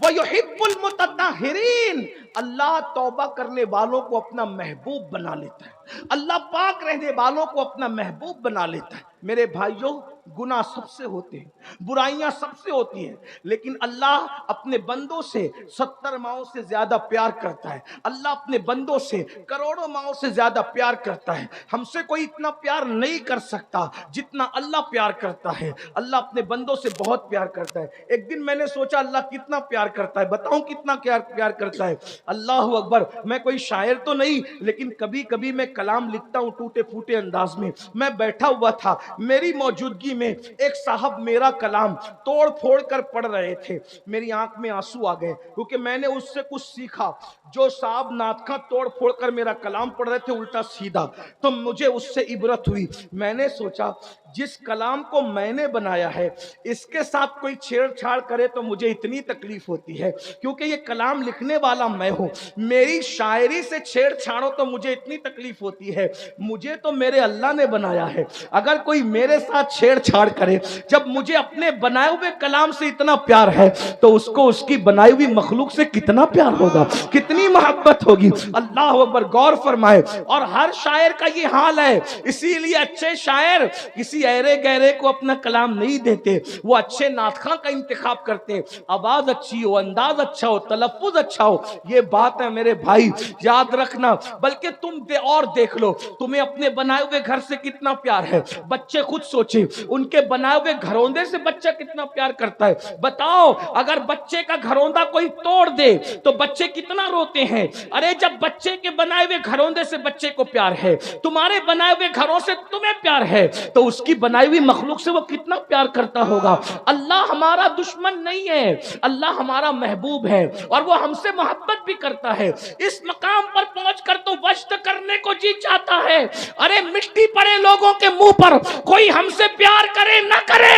ویحب المتطہرین۔ اللہ توبہ کرنے والوں کو اپنا محبوب بنا لیتا ہے، اللہ پاک رہنے والوں کو اپنا محبوب بنا لیتا ہے۔ میرے بھائیوں گناہ سب سے ہوتے ہیں، برائیاں سب سے ہوتی ہیں، لیکن اللہ اپنے بندوں سے 70 ماؤں سے زیادہ پیار کرتا ہے، اللہ اپنے بندوں سے کروڑوں ماؤں سے زیادہ پیار کرتا ہے۔ ہم سے کوئی اتنا پیار نہیں کر سکتا جتنا اللہ پیار کرتا ہے، اللہ اپنے بندوں سے بہت پیار کرتا ہے۔ ایک دن میں نے سوچا اللہ کتنا پیار کرتا ہے، بتاؤں کتنا پیار کرتا ہے۔ اللہ اکبر، میں کوئی شاعر تو نہیں لیکن کبھی کبھی میں کلام لکھتا ہوں ٹوٹے پھوٹے انداز میں۔ میں بیٹھا ہوا تھا، میری موجودگی میں ایک صاحب میرا کلام توڑ پھوڑ کر پڑھ رہے تھے، میری آنکھ میں آنسو آ گئے کیونکہ میں نے اس سے کچھ سیکھا۔ جو صاحب نعت خواں توڑ پھوڑ کر میرا کلام پڑھ رہے تھے الٹا سیدھا، تو مجھے اس سے عبرت ہوئی۔ میں نے سوچا جس کلام کو میں نے بنایا ہے اس کے ساتھ کوئی چھیڑ چھاڑ کرے تو مجھے اتنی تکلیف ہوتی ہے، کیونکہ یہ کلام لکھنے والا میں ہوں، میری شاعری سے چھیڑ چھاڑو تو مجھے اتنی تکلیف ہوتی ہے۔ مجھے تو میرے اللہ نے بنایا ہے، اگر کوئی میرے ساتھ چھیڑ چھاڑ کرے، جب مجھے اپنے بنائے ہوئے کلام سے اتنا پیار ہے تو اس کو اس کی بنائی ہوئی مخلوق سے کتنا پیار ہوگا، کتنی محبت ہوگی۔ اللہ اکبر، غور فرمائے۔ اور ہر شاعر کا یہ حال ہے، اسی لیے اچھے شاعر کسی ایرے گہرے کو اپنا کلام نہیں دیتے، وہ اچھے نعت خواں کا انتخاب کرتے ہیں، آواز اچھی ہو، انداز اچھا ہو، تلفظ اچھا ہو۔ یہ بات ہے میرے بھائی، یاد رکھنا۔ بلکہ تم اور دیکھ لو تمہیں اپنے بنائے ہوئے گھر سے کتنا پیار ہے، بچے خود سوچیں ان کے بنائے ہوئے گھروندے سے بچہ کتنا پیار کرتا ہے۔ بتاؤ اگر بچے کا گھروندہ کوئی توڑ دے تو بچے کتنا روتے ہیں۔ ارے جب بچے کے بنائے ہوئے گھروندے سے بچے کو پیار ہے، تمہارے بنائے ہوئے گھروں سے تمہیں پیار ہے، تو اس کی کی بنائی ہوئی مخلوق سے وہ کتنا پیار کرتا ہوگا. اللہ ہمارا دشمن نہیں ہے, اللہ ہمارا محبوب ہے اور وہ ہم سے محبت بھی کرتا ہے. اس مقام پر پہنچ کر تو وجد کرنے کو جی چاہتا ہے. ارے مٹی پڑے لوگوں کے منہ پر کوئی ہم سے پیار کرے نہ کرے,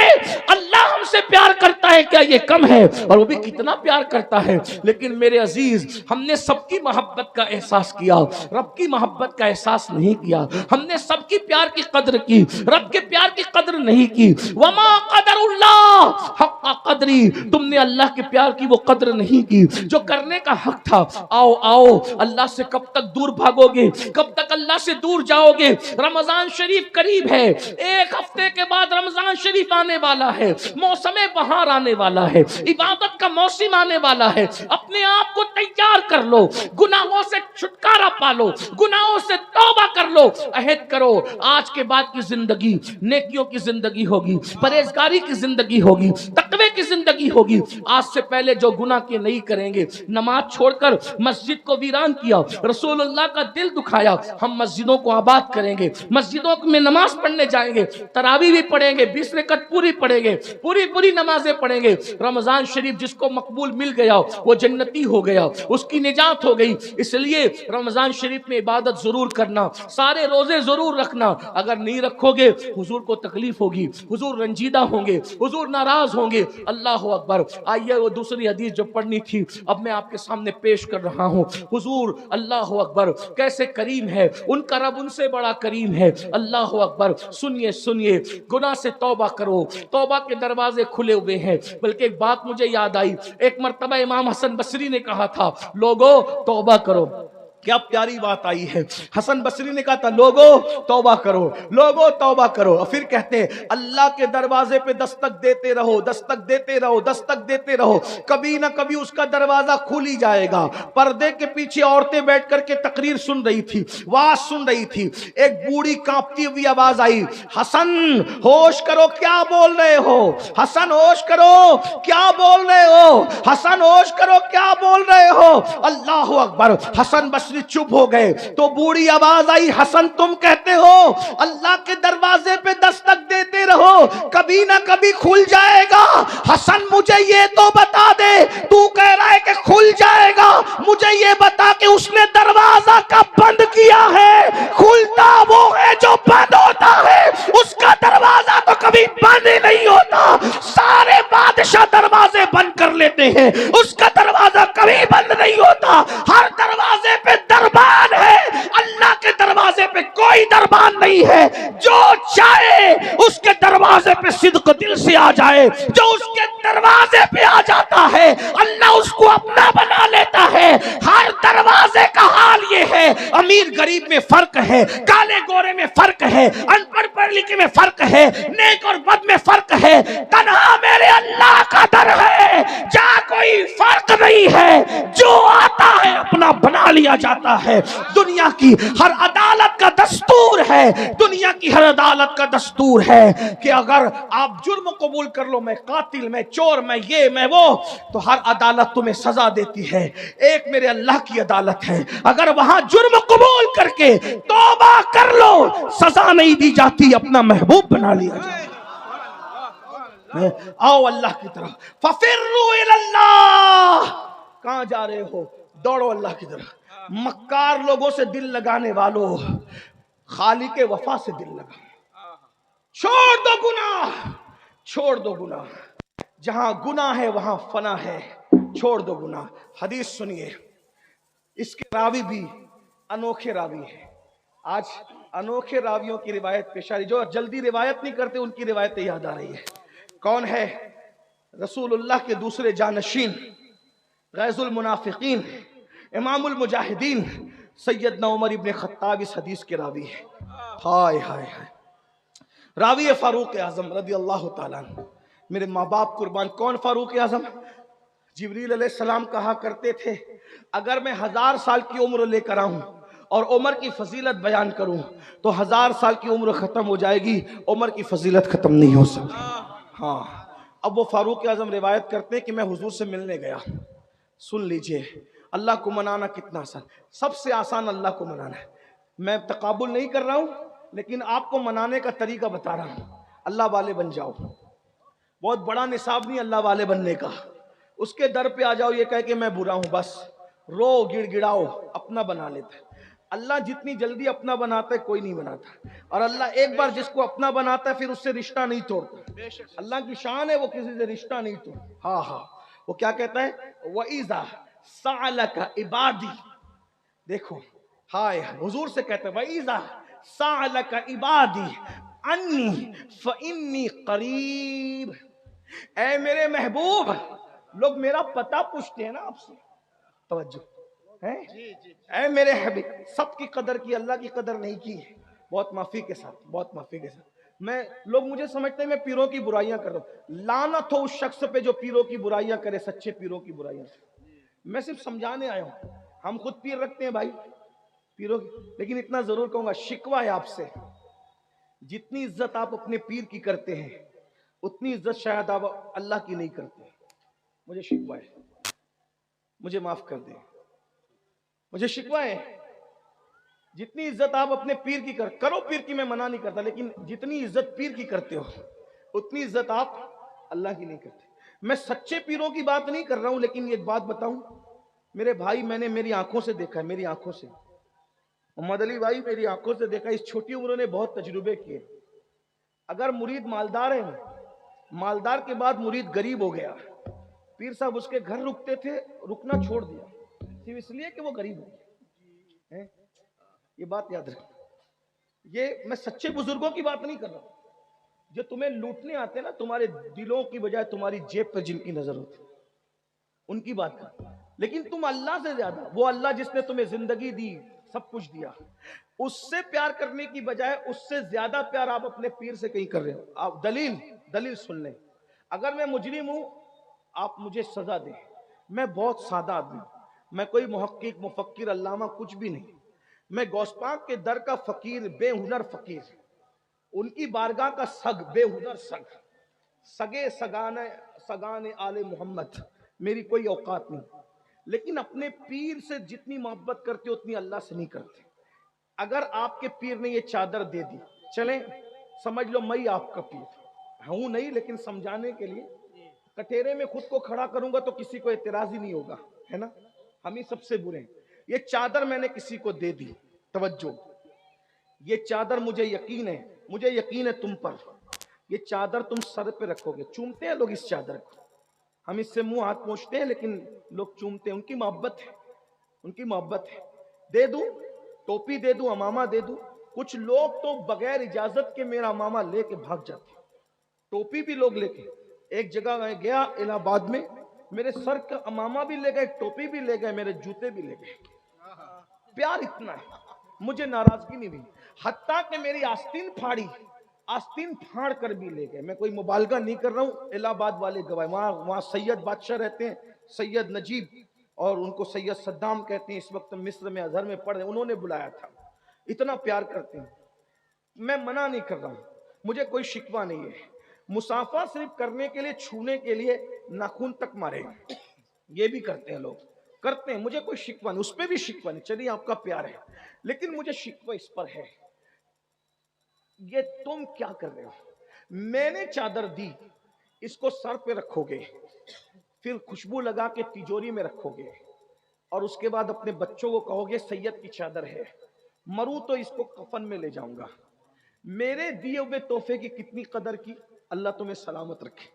اللہ ہم سے پیار کرتا ہے, کیا یہ کم ہے؟ اور وہ بھی کتنا پیار کرتا ہے. لیکن میرے عزیز, ہم نے سب کی محبت کا احساس کیا, رب کی محبت کا احساس نہیں کیا. ہم نے سب کی پیار کی قدر کی, رب کے پیار کی قدر نہیں کی. وما قدر اللہ حق قدری, تم نے اللہ کے پیار کی وہ قدر نہیں کی جو کرنے کا حق تھا. آؤ آؤ, اللہ سے کب تک دور بھاگو گے, کب تک اللہ سے دور جاؤ گے؟ رمضان شریف قریب ہے, ایک ہفتے کے بعد رمضان شریف آنے والا ہے, موسم بہار آنے والا ہے, عبادت کا موسم آنے والا ہے. اپنے آپ کو تیار کر لو, گناہوں سے چھٹکارا پالو, گناہوں سے توبہ کر لو. عہد کرو آج کے بعد کی زندگی نیکیوں کی زندگی ہوگی, پرہیزگاری کی زندگی ہوگی, تقوی کی زندگی ہوگی. آج سے پہلے جو گناہ کے نہیں کریں گے. نماز چھوڑ کر مسجد کو ویران کیا, رسول اللہ کا دل دکھایا. ہم مسجدوں کو آباد کریں گے, مسجدوں میں نماز پڑھنے جائیں گے, تراویح بھی پڑھیں گے, 20 رکعت پوری پڑھیں گے, پوری نمازیں پڑھیں گے. رمضان شریف جس کو مقبول مل گیا وہ جنتی ہو گیا, اس کی نجات ہو گئی. اس لیے رمضان شریف میں عبادت ضرور کرنا, سارے روزے ضرور رکھنا. اگر نہیں رکھو گے حضور کو تکلیف ہوگی, حضور رنجیدہ ہوں گے, حضور ناراض ہوں گے. اللہ اکبر. آئیے وہ دوسری حدیث جو پڑھنی تھی اب میں آپ کے سامنے پیش کر رہا ہوں. حضور اللہ اکبر کیسے کریم ہے, ان کا رب ان سے بڑا کریم ہے. اللہ اکبر. سنیے سنیے, گناہ سے توبہ کرو, توبہ کے دروازے کھلے ہوئے ہیں. بلکہ ایک بات مجھے یاد آئی, ایک مرتبہ امام حسن بصری نے کہا تھا لوگو توبہ کرو. کیا پیاری بات آئی ہے. حسن بصری نے کہا تھا لوگو توبہ کرو, لوگو توبہ کرو. اور پھر کہتے ہیں اللہ کے دروازے پہ دستک دیتے رہو, دستک دیتے رہو, دستک دیتے رہو, کبھی نہ کبھی اس کا دروازہ کھل ہی جائے گا. پردے کے پیچھے عورتیں بیٹھ کر کے تقریر سن رہی تھی, واز سن رہی تھی. ایک بوڑھی کانپتی ہوئی آواز آئی, حسن ہوش کرو کیا بول رہے ہو, حسن ہوش کرو کیا بول رہے ہو, حسن ہوش کرو کیا بول رہے ہو. اللہ اکبر. حسن بصری چپ ہو گئے تو بوڑھی آواز آئی, حسن تم کہتے ہو اللہ کے دروازے پہ دستک دیتے رہو, کبھی نہ کبھی کھل جائے گا. حسن مجھے یہ تو بتا دے, تو کہہ رہا ہے کہ کھل جائے گا, مجھے یہ بتا کہ اس نے دروازہ کب بند کیا ہے. کھلتا وہ ہے جو بند ہوتا ہے, اس کا دروازہ تو کبھی بند ہی نہیں ہوتا. سارے بادشاہ دروازے بند کر لیتے ہیں, اس کا دروازہ کبھی بند نہیں ہوتا. ہر دروازے پہ دربان ہے, اللہ کے دروازے پہ کوئی دربان نہیں ہے. جو چاہے اس کے دروازے پہ صدق دل سے آ جائے, جو اس کے دروازے پہ آ جاتا ہے اللہ اس کو اپنا بنا لیتا ہے. ہر دروازے کا حال یہ ہے, امیر غریب میں فرق ہے, کالے گورے میں فرق ہے, ان پڑھ پڑھ لکھے میں فرق ہے, نیک اور بد میں فرق ہے. تنہا میرے اللہ کا در ہے, جہاں کوئی فرق نہیں ہے, جو آتا ہے اپنا بنا لیا جاتا ہے. دنیا کی ہر عدالت کا دستور ہے, دنیا کی ہر عدالت کا دستور ہے کہ اگر آپ جرم قبول کر لو, میں قاتل, میں چور, میں یہ, میں وہ, تو ہر عدالت تمہیں سزا دیتی ہے. ایک میرے اللہ کی عدالت ہے, اگر وہاں جرم قبول کر کے توبہ کر لو سزا نہیں دی جاتی, اپنا محبوب بنا لیا جاتا. آؤ اللہ کی طرف, ففروا الی اللہ. کہاں جا رہے ہو؟ دوڑو اللہ کی طرف. مکار لوگوں سے دل لگانے والوں, خالق وفا سے دل لگا. چھوڑ دو گناہ, چھوڑ دو گناہ. جہاں گناہ ہے وہاں فنا ہے, چھوڑ دو گناہ. حدیث سنیے, اس کے راوی بھی انوکھے راوی ہیں. آج انوکھے راویوں کی روایت پیش آ رہی, جو جلدی روایت نہیں کرتے ان کی روایتیں یاد آ رہی ہے. کون ہے؟ رسول اللہ کے دوسرے جانشین, غیظ المنافقین, امام المجاہدین سیدنا عمر ابن خطاب اس حدیث کے راوی ہے. ہائے ہائے ہائے, راوی فاروق اعظم رضی اللہ تعالیٰ عنہ. میرے ماں باپ قربان. کون فاروق اعظم؟ جبریل علیہ السلام کہا کرتے تھے اگر میں 1000 سال کی عمر لے کر آؤں اور عمر کی فضیلت بیان کروں تو 1000 سال کی عمر ختم ہو جائے گی, عمر کی فضیلت ختم نہیں ہو سکتی. ہاں, اب وہ فاروق اعظم روایت کرتے کہ میں حضور سے ملنے گیا. سن لیجئے, اللہ کو منانا کتنا آسان, سب سے آسان اللہ کو منانا ہے. میں تقابل نہیں کر رہا ہوں لیکن آپ کو منانے کا طریقہ بتا رہا ہوں. اللہ والے بن جاؤ. بہت بڑا نصاب نہیں اللہ والے بننے کا. اس کے در پہ آ جاؤ یہ کہہ کہ میں برا ہوں, بس رو گڑ گڑاؤ, اپنا بنا لیتا ہے. اللہ جتنی جلدی اپنا بناتا ہے کوئی نہیں بناتا, اور اللہ ایک بار جس کو اپنا بناتا ہے پھر اس سے رشتہ نہیں توڑتا. اللہ کی شان ہے وہ کسی سے رشتہ نہیں توڑتا. ہاں ہاں, وہ کیا کہتا ہے, وَإِذَا سَأَلَكَ عِبَادِي, دیکھو ہائے حضور سے کہتا ہے وَإِذَا سَأَلَكَ عِبَادِي عَنِّي فَإِنِّي قَرِيبٌ. اے میرے محبوب, لوگ میرا پتہ پوچھتے ہیں نا آپ سے, توجہ ہے, اے میرے حبیب, سب کی قدر کی, اللہ کی قدر نہیں کی. بہت معافی کے ساتھ, بہت معافی کے ساتھ. میں لوگ مجھے سمجھتے ہیں میں پیروں کی برائیاں کر رہا ہوں. لعنت ہو اس شخص پہ جو پیروں کی برائیاں کرے, سچے پیروں کی برائیاں. میں صرف سمجھانے آیا ہوں. ہم خود پیر رکھتے ہیں بھائی پیروں کی, لیکن اتنا ضرور کہوں گا, شکوہ ہے آپ سے, جتنی عزت آپ اپنے پیر کی کرتے ہیں اتنی عزت شاید آپ اللہ کی نہیں کرتے. مجھے شکوہ ہے, مجھے معاف کر دیں, مجھے شکوہ ہے. جتنی عزت آپ اپنے پیر کی کرو, پیر کی میں منع نہیں کرتا, لیکن جتنی عزت پیر کی کرتے ہو اتنی عزت آپ اللہ کی نہیں کرتے. میں سچے پیروں کی بات نہیں کر رہا ہوں, لیکن ایک بات بتاؤں میرے بھائی, میں نے میری آنکھوں سے دیکھا ہے, میری آنکھوں سے, محمد علی بھائی میری آنکھوں سے دیکھا. اس چھوٹی عمر نے بہت تجربے کیے. اگر مرید مالدار ہے, مالدار کے بعد مرید غریب ہو گیا, پیر صاحب اس کے گھر رکتے تھے, رکنا چھوڑ دیا صرف اس لیے کہ وہ غریب ہو گیا. یہ بات یاد رکھیں. یہ میں سچے بزرگوں کی بات نہیں کر رہا ہوں, جو تمہیں لوٹنے آتے نا تمہارے دلوں کی بجائے تمہاری جیب پر جن کی نظر ہوتی, ان کی بات کر. لیکن تم اللہ سے زیادہ, وہ اللہ جس نے تمہیں زندگی دی, سب کچھ دیا, اس سے پیار کرنے کی بجائے اس سے زیادہ پیار آپ اپنے پیر سے کہیں کر رہے ہو. آپ دلیل سن لیں. اگر میں مجرم ہوں آپ مجھے سزا دیں, میں بہت سادہ آدمی ہوں, میں کوئی محقق مفکر علامہ کچھ بھی نہیں. میں غوث پاک کے در کا فقیر, بے ہنر فقیر, ان کی بارگاہ کا سگ, بے ہنر سگ, سگے سگانے آل محمد, میری کوئی اوقات نہیں. لیکن اپنے پیر سے جتنی محبت کرتے اتنی اللہ سے نہیں کرتے. اگر آپ کے پیر نے یہ چادر دے دی, چلیں سمجھ لو میں آپ کا پیر ہوں نہیں, لیکن سمجھانے کے لیے کٹہرے میں خود کو کھڑا کروں گا تو کسی کو اعتراض ہی نہیں ہوگا, ہے نا, ہم ہی سب سے برے ہیں. یہ چادر میں نے کسی کو دے دی, توجہ, یہ چادر مجھے یقین ہے تم پر, یہ چادر تم سر پہ رکھو گے. چومتے ہیں لوگ اس چادر کو, ہم اس سے منہ ہاتھ پوچھتے ہیں لیکن لوگ چومتے ہیں. ان کی محبت ہے, ان کی محبت ہے. دے دوں ٹوپی, دے دوں امامہ, دے دوں. کچھ لوگ تو بغیر اجازت کے میرا امامہ لے کے بھاگ جاتے, ٹوپی بھی لوگ لے کے. ایک جگہ میں گیا الہ آباد میں, میرے سر کا امامہ بھی لے گئے, ٹوپی بھی لے گئے, میرے جوتے بھی لے گئے. پیار اتنا ہے, مجھے ناراضگی نہیں ہوئی. حتیٰ کہ میری آستین پھاڑی, آستین پھاڑ کر بھی لے گئے. میں کوئی مبالغہ نہیں کر رہا ہوں, الہ آباد والے گواہ, وہاں سید بادشاہ رہتے ہیں, سید نجیب, اور ان کو سید صدام کہتے ہیں. اس وقت مصر میں ازہر میں پڑھ رہے ہیں, انہوں نے بلایا تھا. اتنا پیار کرتے ہیں. میں منع نہیں کر رہا ہوں, مجھے کوئی شکوہ نہیں ہے. مسافہ صرف کرنے کے لیے, چھونے کے لیے ناخن تک مارے, یہ بھی کرتے ہیں لوگ, کرتے ہیں. مجھے کوئی شکوہ نہیں, اس پہ بھی شکوہ نہیں, چلیے آپ کا پیار ہے. لیکن مجھے شکوہ اس پر ہے, یہ تم کیا کر رہے ہو. میں نے چادر دی, اس کو سر پہ رکھو گے, پھر خوشبو لگا کے تجوری میں رکھو گے, اور اس کے بعد اپنے بچوں کو کہو گے سید کی چادر ہے, مروں تو اس کو کفن میں لے جاؤں گا. میرے دیے ہوئے تحفے کی کتنی قدر کی, اللہ تمہیں سلامت رکھے.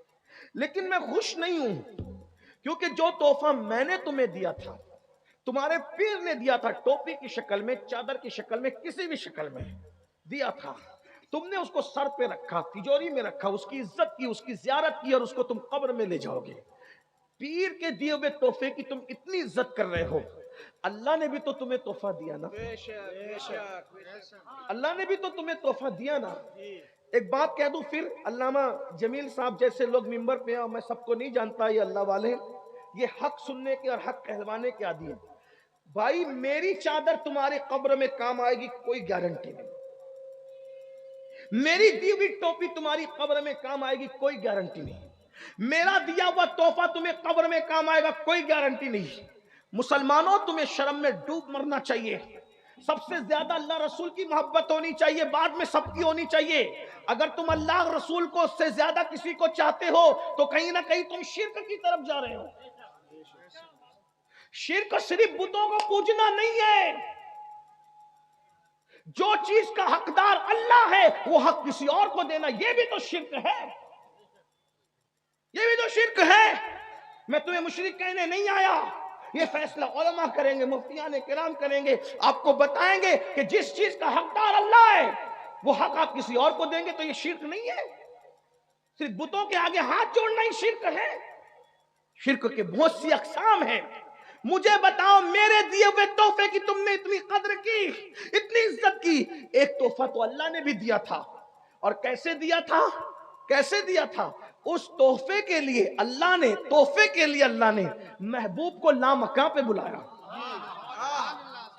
لیکن میں خوش نہیں ہوں, کیونکہ جو تحفہ میں نے تمہیں دیا تھا, تمہارے پیر نے دیا تھا, ٹوپی کی شکل میں, چادر کی شکل میں, کسی بھی شکل میں دیا تھا, تم نے اس کو سر پہ رکھا, تجوری میں رکھا, اس کی عزت کی, اس کی زیارت کی, اور اس کو تم قبر میں لے جاؤ گے. پیر کے دیے ہوئے تحفے کی تم اتنی عزت کر رہے ہو, اللہ نے بھی تو تمہیں تحفہ دیا نا, اللہ نے بھی تو تمہیں تحفہ دیا نا. ایک بات کہہ دوں پھر, علامہ جمیل صاحب جیسے لوگ ممبر پہ ہیں, میں سب کو نہیں جانتا, یہ اللہ والے, یہ حق سننے کے اور حق کہلوانے کے عادی ہیں. بھائی میری چادر تمہارے قبر میں کام آئے گی کوئی گارنٹی نہیں, میری دی ہوئی ٹوپی تمہاری قبر میں کام آئے گی کوئی گارنٹی نہیں, میرا دیا ہوا تحفہ تمہیں قبر میں کام آئے گا کوئی گارنٹی نہیں. مسلمانوں تمہیں شرم میں ڈوب مرنا چاہیے. سب سے زیادہ اللہ رسول کی محبت ہونی چاہیے، بعد میں سب کی ہونی چاہیے۔ اگر تم اللہ رسول کو سے زیادہ کسی کو چاہتے ہو تو کہیں نہ کہیں تم شرک کی طرف جا رہے ہو۔ شرک صرف بتوں کو پوجنا نہیں ہے، جو چیز کا حقدار اللہ ہے وہ حق کسی اور کو دینا، یہ بھی تو شرک ہے، یہ بھی تو شرک ہے۔ میں تمہیں مشرک کہنے نہیں آیا، یہ فیصلہ علماء کریں گے، مفتیان کرام کریں گے، آپ کو بتائیں گے کہ جس چیز کا حقدار اللہ ہے وہ حق آپ کسی اور کو دیں گے تو یہ شرک نہیں ہے۔ صرف بتوں کے آگے ہاتھ جوڑنا ہی شرک ہے۔ شرک کے بہت سی اقسام ہیں۔ مجھے بتاؤ میرے دیے ہوئے تحفے کی تم نے اتنی قدر کی، اتنی عزت کی؟ ایک تحفہ تو اللہ نے بھی دیا تھا، اور کیسے دیا تھا؟ کیسے دیا تھا؟ اس تحفے کے لیے اللہ نے، تحفے کے لیے اللہ نے محبوب کو لامکاں پہ بلایا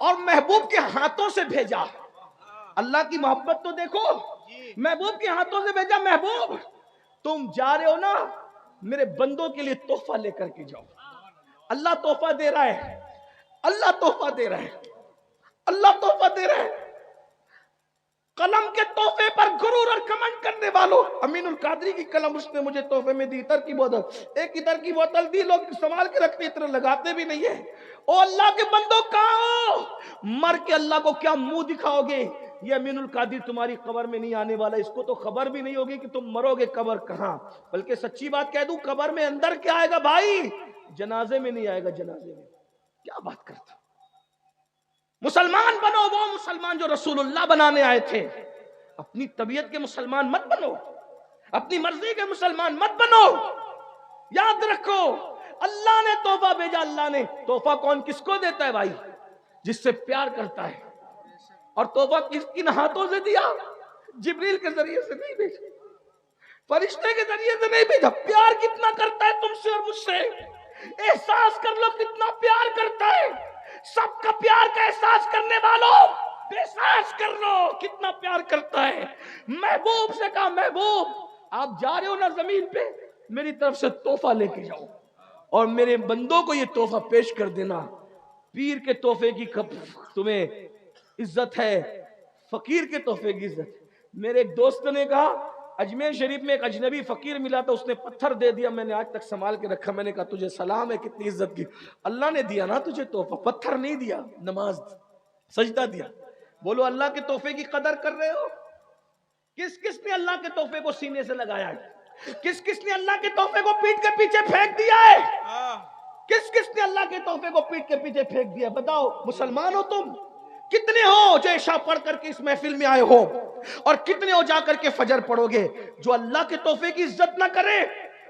اور محبوب کے ہاتھوں سے بھیجا۔ اللہ کی محبت تو دیکھو، محبوب کے ہاتھوں سے بھیجا، محبوب تم جا رہے ہو نا، میرے بندوں کے لیے تحفہ لے کر کے جاؤ۔ اللہ تحفہ دے رہا ہے، اللہ تحفہ دے رہا ہے، اللہ تحفہ دے رہا ہے۔ قلم کے تحفے پر غرور اور کمنڈ کرنے والوں، امین القادری کی قلم اس نے مجھے تحفے میں دی، اتر کی بوتل، ایک اتر کی بوتل دی، لوگ سنبھال کے رکھتے، اتر لگاتے بھی نہیں ہے۔ او اللہ کے بندوں کہاں ہو؟ مر کے اللہ کو کیا منہ دکھاؤ گے؟ یہ امین القادری تمہاری قبر میں نہیں آنے والا، اس کو تو خبر بھی نہیں ہوگی کہ تم مرو گے، قبر کہاں۔ بلکہ سچی بات کہہ دوں، قبر میں اندر کیا آئے گا بھائی؟ جنازے میں نہیں آئے گا، جنازے میں۔ کیا بات کرتا؟ مسلمان بنو وہ مسلمان جو رسول اللہ بنانے آئے تھے۔ اپنی طبیعت کے مسلمان مت بنو، اپنی مرضی کے مسلمان مت بنو۔ یاد رکھو اللہ نے تحفہ بھیجا، اللہ نے تحفہ کون کس کو دیتا ہے بھائی؟ جس سے پیار کرتا ہے۔ اور تحفہ کن ہاتھوں سے دیا؟ جبریل کے ذریعے سے نہیں بھیجا، فرشتے کے ذریعے سے نہیں بھیجا۔ پیار کتنا کرتا ہے تم سے اور مجھ سے، احساس کر لو کتنا پیار کرتا ہے۔ سب کا پیار کا احساس کرنے والوں، احساس کر لو کتنا پیار کرتا ہے۔ محبوب سے کہا، محبوب آپ جا رہے ہو نا زمین پہ، میری طرف سے تحفہ لے کے جاؤ اور میرے بندوں کو یہ تحفہ پیش کر دینا۔ پیر کے تحفے کی تمہیں عزت ہے، فقیر کے تحفے کی عزت۔ میرے ایک دوست نے کہا اجمیر شریف میں ایک اجنبی فقیر ملا تھا، اس نے پتھر دے دیا، میں نے آج تک سنبھال کے رکھا۔ میں نے کہا تجھے سلام ہے، کتنی عزت کی۔ اللہ نے دیا نا تجھے تحفہ، پتھر نہیں دیا، نماز سجدہ دیا۔ بولو اللہ کے تحفے کی قدر کر رہے ہو؟ کس کس نے اللہ کے تحفے کو سینے سے لگایا ہے؟ کس کس نے اللہ کے تحفے کو پیٹ کے پیچھے پھینک دیا ہے؟ کس کس نے اللہ کے تحفے کو پیٹ کے پیچھے پھینک دیا؟ بتاؤ مسلمان ہو تم؟ کتنے ہو جو عشاء پڑھ کر کے اس محفل میں آئے ہو، اور کتنے ہو جا کر کے فجر پڑھو گے؟ جو اللہ کے تحفے کی عزت نہ کرے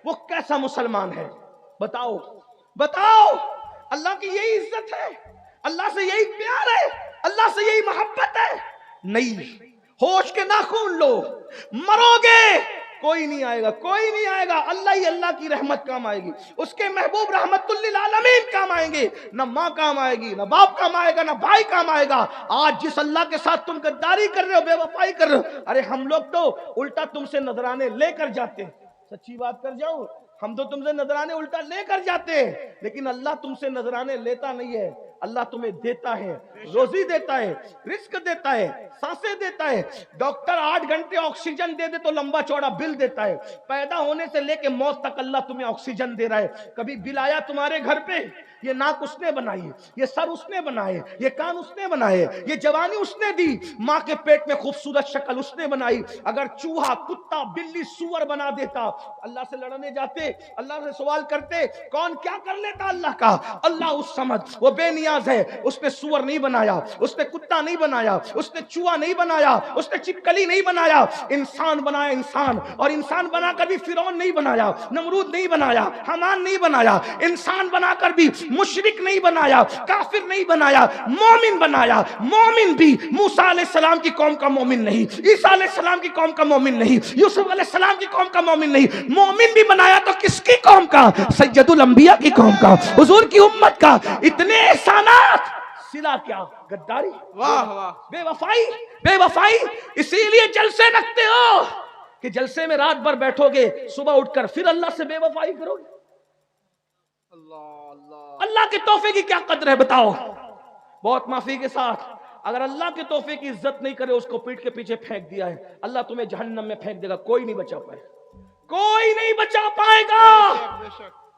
وہ کیسا مسلمان ہے؟ بتاؤ بتاؤ۔ اللہ کی یہی عزت ہے، اللہ سے یہی پیار ہے، اللہ سے یہی محبت ہے؟ نہیں، ہوش کے ناخن لو، مرو گے کوئی نہیں آئے گا، کوئی نہیں آئے گا۔ اللہ ہی اللہ کی رحمت کام آئے گی، اس کے محبوب رحمت للعالمین کام آئیں گے۔ نہ ماں کام آئے گی، نہ باپ کام آئے گا، نہ بھائی کام آئے گا۔ آج جس اللہ کے ساتھ تم غداری کر رہے ہو، بے وفائی کر رہے ہو، ارے ہم لوگ تو الٹا تم سے نذرانے لے کر جاتے ہیں۔ سچی بات کر جاؤ، ہم تو تم سے نذرانے الٹا لے کر جاتے ہیں، لیکن اللہ تم سے نذرانے لیتا نہیں ہے۔ اللہ تمہیں دیتا ہے، روزی دیتا ہے، رزق دیتا ہے، سانسیں دیتا ہے۔ ڈاکٹر 8 گھنٹے آکسیجن دے دے تو لمبا چوڑا بل دیتا ہے۔ پیدا ہونے سے لے کے موت تک اللہ تمہیں آکسیجن دے رہا ہے۔ کبھی بل آیا تمہارے گھر پہ؟ یہ ناک اس نے بنائی، یہ سر اس نے بنائے، یہ کان اس نے بنائے، یہ جوانی اس نے دی، ماں کے پیٹ میں خوبصورت شکل اس نے بنائی۔ اگر چوہا، کتا، بلی، سور بنا دیتا، اللہ سے لڑنے جاتے، اللہ سے سوال کرتے کون کیا کر لیتا اللہ کا؟ اللہ اس سمجھ، وہ بے نیاز ہے، اس نے سور نہیں بنایا، اس نے کتا نہیں بنایا، اس نے چوہا نہیں بنایا، اس نے چپکلی نہیں بنایا، انسان بنایا انسان، اور انسان بنا کر بھی فرعون نہیں بنایا، نمرود نہیں بنایا، حمان نہیں بنایا، انسان بنا کر بھی مشرک نہیں بنایا، کافر نہیں بنایا، مومن بنایا۔ مومن بھی موسیٰ علیہ السلام کی قوم کا مومن نہیں، عیسیٰ علیہ السلام کی قوم کا مومن نہیں، یوسف علیہ السلام کی قوم کا مومن نہیں۔ مومن بھی بنایا تو کس کی قوم کا؟ سید الانبیاء کی قوم کا، حضور کی امت کا۔ اتنے احسانات، صلہ کیا؟ غداری، واہ واہ، بے وفائی، بے وفائی۔ اسی لیے جلسے رکھتے ہو کہ جلسے میں رات بھر بیٹھو گے، صبح اٹھ کر پھر اللہ سے بے وفائی کرو گے۔ اللہ کے تحفے کی کیا قدر ہے بتاؤ؟ بہت معافی کے ساتھ اگر اللہ کے تحفے کی عزت نہیں کرے اس کو پیٹ کے پیچھے پھینک دیا ہے، اللہ تمہیں جہنم میں پھینک دے گا، کوئی نہیں بچا پائے، کوئی نہیں بچا پائے گا۔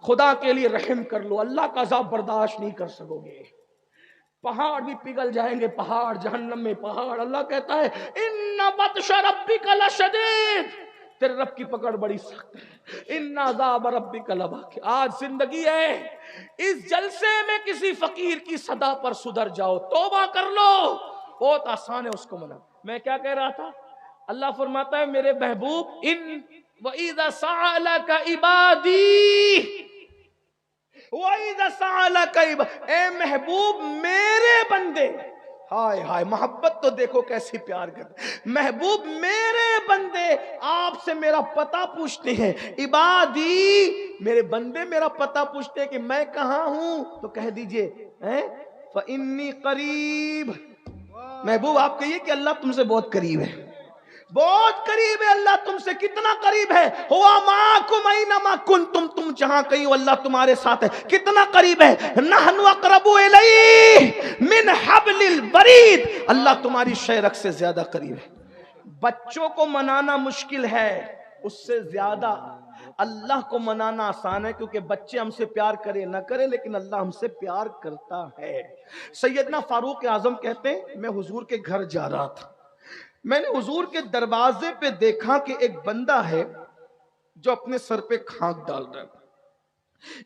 خدا کے لیے رحم کر لو، اللہ کا عذاب برداشت نہیں کر سکو گے، پہاڑ بھی پگھل جائیں گے، پہاڑ جہنم میں پہاڑ۔ اللہ کہتا ہے ان بطش ربک لشدید، تیرے رب کی پکڑ بڑی سخت ہے، ان عذاب ربک لواقع۔ آج زندگی ہے، اس جلسے میں کسی فقیر کی صدا پر سدھر جاؤ، توبہ کر لو، بہت آسان ہے اس کو منا۔ میں کیا کہہ رہا تھا؟ اللہ فرماتا ہے میرے محبوب ان وَإِذَا سَأَلَكَ عِبَادِي وَإِذَا سَأَلَكَ اے محبوب میرے بندے، ہائے ہائے محبت تو دیکھو کیسی پیار کرتے، محبوب میرے بندے آپ سے میرا پتہ پوچھتے ہیں، عبادی میرے بندے میرا پتہ پوچھتے ہیں کہ میں کہاں ہوں، تو کہہ دیجئے فَإِنِّي قریب۔ محبوب آپ کہیے کہ اللہ تم سے بہت قریب ہے، بہت قریب ہے اللہ تم سے۔ کتنا قریب ہے؟ ہوا معکم اینما کنتم، تم جہاں کہیں ہو اللہ تمہارے ساتھ ہے۔ کتنا قریب ہے؟ نحن اقرب الیہ من حبل الورید، اللہ تمہاری شہرک سے زیادہ قریب ہے۔ بچوں کو منانا مشکل ہے، اس سے زیادہ اللہ کو منانا آسان ہے، کیونکہ بچے ہم سے پیار کرے نہ کرے لیکن اللہ ہم سے پیار کرتا ہے۔ سیدنا فاروق اعظم کہتے ہیں میں حضور کے گھر جا رہا تھا، میں نے حضور کے دروازے پہ دیکھا کہ ایک بندہ ہے جو اپنے سر پہ خاک ڈال رہا ہے،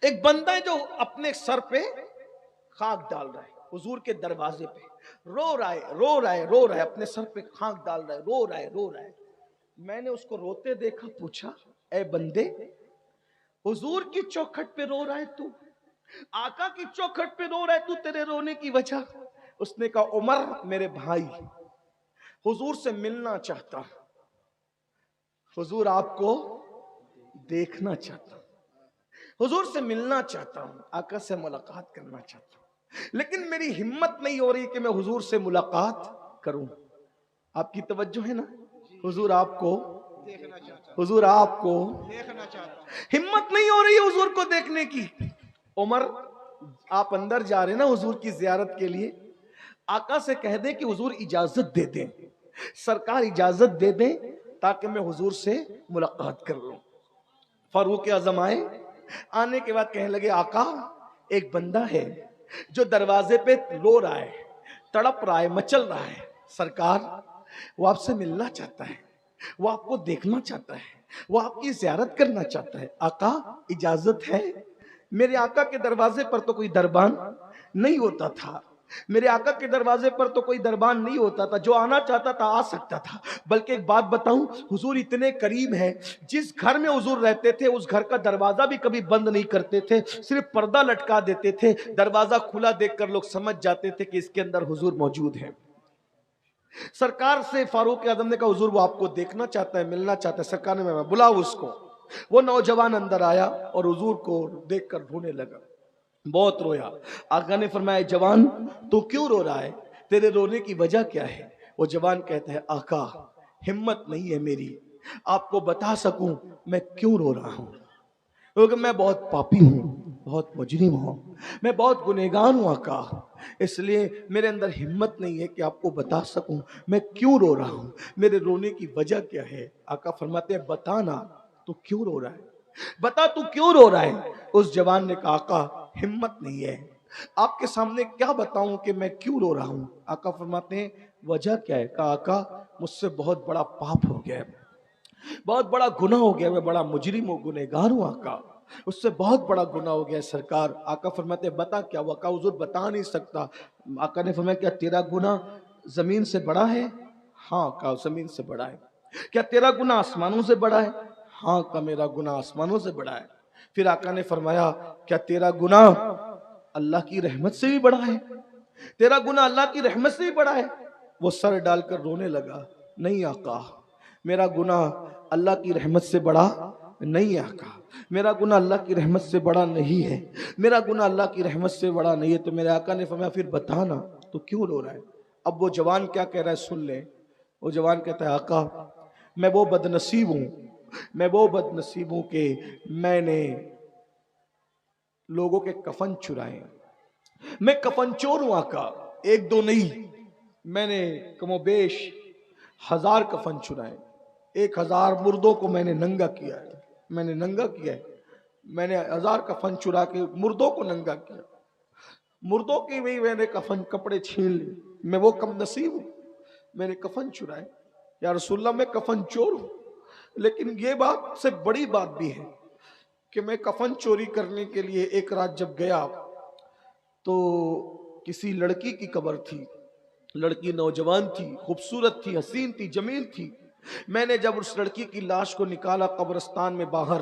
ایک بندہ ہے جو اپنے سر پہ خاک ڈال رہا ہے، حضور کے دروازے پہ رو رہا ہے، رو رہا ہے، رو رہا ہے، اپنے سر پہ خاک ڈال رہا ہے، رو رہا ہے، رو رہا ہے۔ میں نے اس کو روتے دیکھا، پوچھا اے بندے حضور کی چوکھٹ پہ رو رہا ہے تو، آقا کی چوکھٹ پہ رو رہا ہے تو، تیرے رونے کی وجہ؟ اس نے کہا عمر میرے بھائی حضور سے ملنا چاہتا ہوں، حضور آپ کو دیکھنا چاہتا ہوں، حضور سے ملنا چاہتا ہوں، آقا سے ملاقات کرنا چاہتا ہوں، لیکن میری ہمت نہیں ہو رہی کہ میں حضور سے ملاقات کروں۔ آپ کی توجہ ہے نا؟ حضور آپ کو حضور آپ کو ہمت نہیں ہو رہی حضور کو دیکھنے کی۔ عمر آپ اندر جا رہے نا حضور کی زیارت کے لیے، آقا سے کہہ دیں کہ حضور اجازت دے دیں، سرکار اجازت دے دیں تاکہ میں حضور سے ملاقات کر لوں۔ فاروق اعظم آئے، آنے کے بعد کہنے لگے آقا ایک بندہ ہے جو دروازے پہ رو رہا ہے، تڑپ رہا ہے، مچل رہا ہے، سرکار وہ آپ سے ملنا چاہتا ہے، وہ آپ کو دیکھنا چاہتا ہے، وہ آپ کی زیارت کرنا چاہتا ہے، آقا اجازت ہے؟ میرے آقا کے دروازے پر تو کوئی دربان نہیں ہوتا تھا، میرے آقا کے دروازے پر تو کوئی دربان نہیں ہوتا تھا، جو آنا چاہتا تھا آ سکتا تھا۔ بلکہ ایک بات بتاؤں، حضور اتنے قریب ہیں، جس گھر میں حضور رہتے تھے اس گھر کا دروازہ بھی کبھی بند نہیں کرتے تھے، صرف پردہ لٹکا دیتے تھے، دروازہ کھلا دیکھ کر لوگ سمجھ جاتے تھے کہ اس کے اندر حضور موجود ہے۔ سرکار سے فاروق اعظم نے کہا حضور وہ آپ کو دیکھنا چاہتا ہے، ملنا چاہتا ہے۔ سرکار نے بلاؤ اس کو۔ وہ نوجوان اندر آیا اور حضور کو دیکھ کر رونے لگا، بہت رویا۔ آقا نے فرمایا جوان تو کیوں رو رہا ہے، تیرے رونے کی وجہ کیا ہے؟ وہ جوان کہتا ہے آقا ہمت نہیں ہے میری آپ کو بتا سکوں میں کیوں رو رہا ہوں، کیونکہ میں بہت پاپی ہوں، بہت مجرم ہوں، میں بہت گنہگار ہوں آقا، اس لیے میرے اندر ہمت نہیں ہے کہ آپ کو بتا سکوں میں کیوں رو رہا ہوں، میرے رونے کی وجہ کیا ہے۔ آقا فرماتے ہیں بتانا تو کیوں رو رہا ہے، بتا تو کیوں رو رہا ہے۔ اس جوان نے کہا آقا ہمت نہیں ہے، آپ کے سامنے کیا بتاؤں کہ میں کیوں رو رہا ہوں۔ آقا فرماتے ہیں وجہ کیا ہے؟ کہا آقا مجھ سے بہت بڑا پاپ ہو گیا ہے، بہت بڑا گناہ ہو گیا، میں بڑا مجرم ہوں، گنہگار ہوں آقا، اس سے بہت بڑا گناہ ہو گیا سرکار۔ آقا فرماتے ہیں بتا کیا ہوا؟ کہا حضور بتا نہیں سکتا۔ آقا نے فرمایا کیا تیرا گناہ زمین سے بڑا ہے؟ ہاں کہا زمین سے بڑا ہے۔ کیا تیرا گناہ آسمانوں سے بڑا ہے؟ ہاں کہا میرا گناہ آسمانوں سے بڑا ہے۔ پھر آقا نے فرمایا کیا تیرا گناہ اللہ کی رحمت سے بھی بڑا ہے؟ تیرا گناہ اللہ کی رحمت سے بھی بڑا ہے؟ وہ سر ڈال کر رونے لگا، نہیں آقا میرا گناہ اللہ کی رحمت سے بڑا نہیں ہے آقا، میرا گناہ اللہ کی رحمت سے بڑا نہیں ہے، میرا گناہ اللہ کی رحمت سے بڑا نہیں ہے۔ تو میرے آقا نے فرمایا پھر بتانا تو کیوں رو رہا ہے۔ اب وہ جوان کیا کہہ رہا ہے سن لیں۔ وہ جوان کہتا ہے آقا میں وہ بد نصیب ہوں، میں وہ بد نصیب ہوں کہ میں نے لوگوں کے کفن چرائے، میں کفن چور ہوں آقا، ایک دو نہیں، میں نے کم و بیش 1000 کفن چرائے، 1000 مردوں کو میں نے ننگا کیا ہے، میں نے 1000 کفن چرا کے مردوں کو ننگا کیا، مردوں کی بھی میں نے کفن کپڑے چھین لیے، میں وہ کم نصیب ہوں، میں نے کفن چرائے، یا رسول اللہ میں کفن چور ہوں، لیکن یہ بات سے بڑی بات بھی ہے کہ میں کفن چوری کرنے کے لیے ایک رات جب گیا تو کسی لڑکی کی قبر تھی، لڑکی نوجوان تھی، خوبصورت تھی، حسین تھی، جمیل تھی۔ میں نے جب اس لڑکی کی لاش کو نکالا قبرستان میں باہر،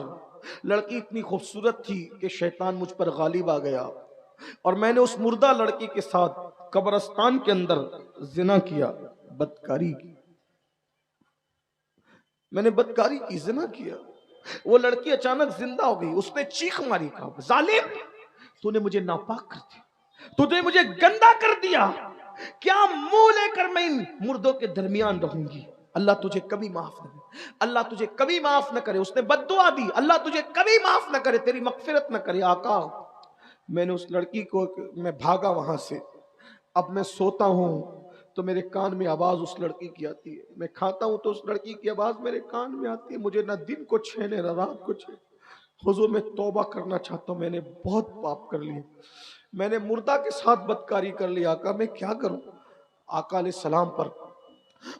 لڑکی اتنی خوبصورت تھی کہ شیطان مجھ پر غالب آ گیا، اور میں نے اس مردہ لڑکی کے ساتھ قبرستان کے اندر زنا کیا، بدکاری کی، میں نے بدکاری کی، زنا کیا۔ وہ لڑکی اچانک زندہ ہو گئی، اس نے چیخ ماری، کہا ظالم تو نے مجھے ناپاک کر دیا، تو نے مجھے گندا کر دیا، کیا منہ لے کر میں ان مردوں کے درمیان رہوں گی؟ اللہ تجھے کبھی معاف نہ کرے، اللہ تجھے کبھی معاف نہ کرے۔ اس نے بد دعا دی، اللہ تجھے کبھی معاف نہ کرے، تیری مغفرت نہ کرے آقا۔ میں نے اس لڑکی کو، میں بھاگا وہاں سے، اب میں سوتا ہوں تو میرے کان میں آواز اس لڑکی کی آتی ہے، میں کھاتا ہوں تو اس لڑکی کی آواز میرے کان میں آتی ہے، مجھے نہ دن کو چھینے نہ رات کو چھینے۔ حضور میں توبہ کرنا چاہتا ہوں، میں نے بہت پاپ کر لیے، میں نے مردہ کے ساتھ بدکاری کر لی، آقا میں کیا کروں؟ آقا علیہ السلام پر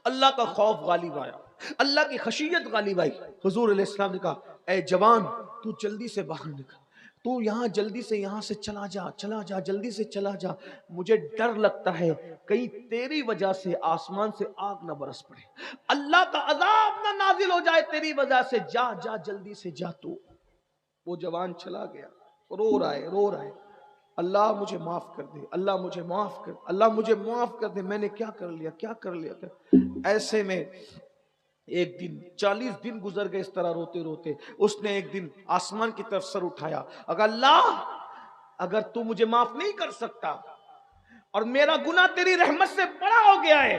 اللہ کا خوف غالب آیا، اللہ کی خشیت غالب آئی۔ حضور علیہ السلام نے کہا اے جوان تو جلدی سے باہر نکل، تو یہاں جلدی سے یہاں سے چلا جا، جلدی سے چلا جا، مجھے ڈر لگتا ہے کہیں تیری وجہ سے آسمان سے آگ نہ برس پڑے، اللہ کا عذاب نہ نازل ہو جائے تیری وجہ سے، جا جلدی سے جا۔ تو وہ جوان چلا گیا، رو رہا ہے، اللہ مجھے معاف کر دے، اللہ مجھے معاف کر، اللہ مجھے معاف کر دے، میں نے کیا کر لیا۔ ایسے میں ایک دن 40 دن گزر گئے اس طرح روتے روتے۔ اس نے ایک دن آسمان کی طرف سر اٹھایا، اگر اللہ اگر تو مجھے معاف نہیں کر سکتا اور میرا گناہ تیری رحمت سے بڑا ہو گیا ہے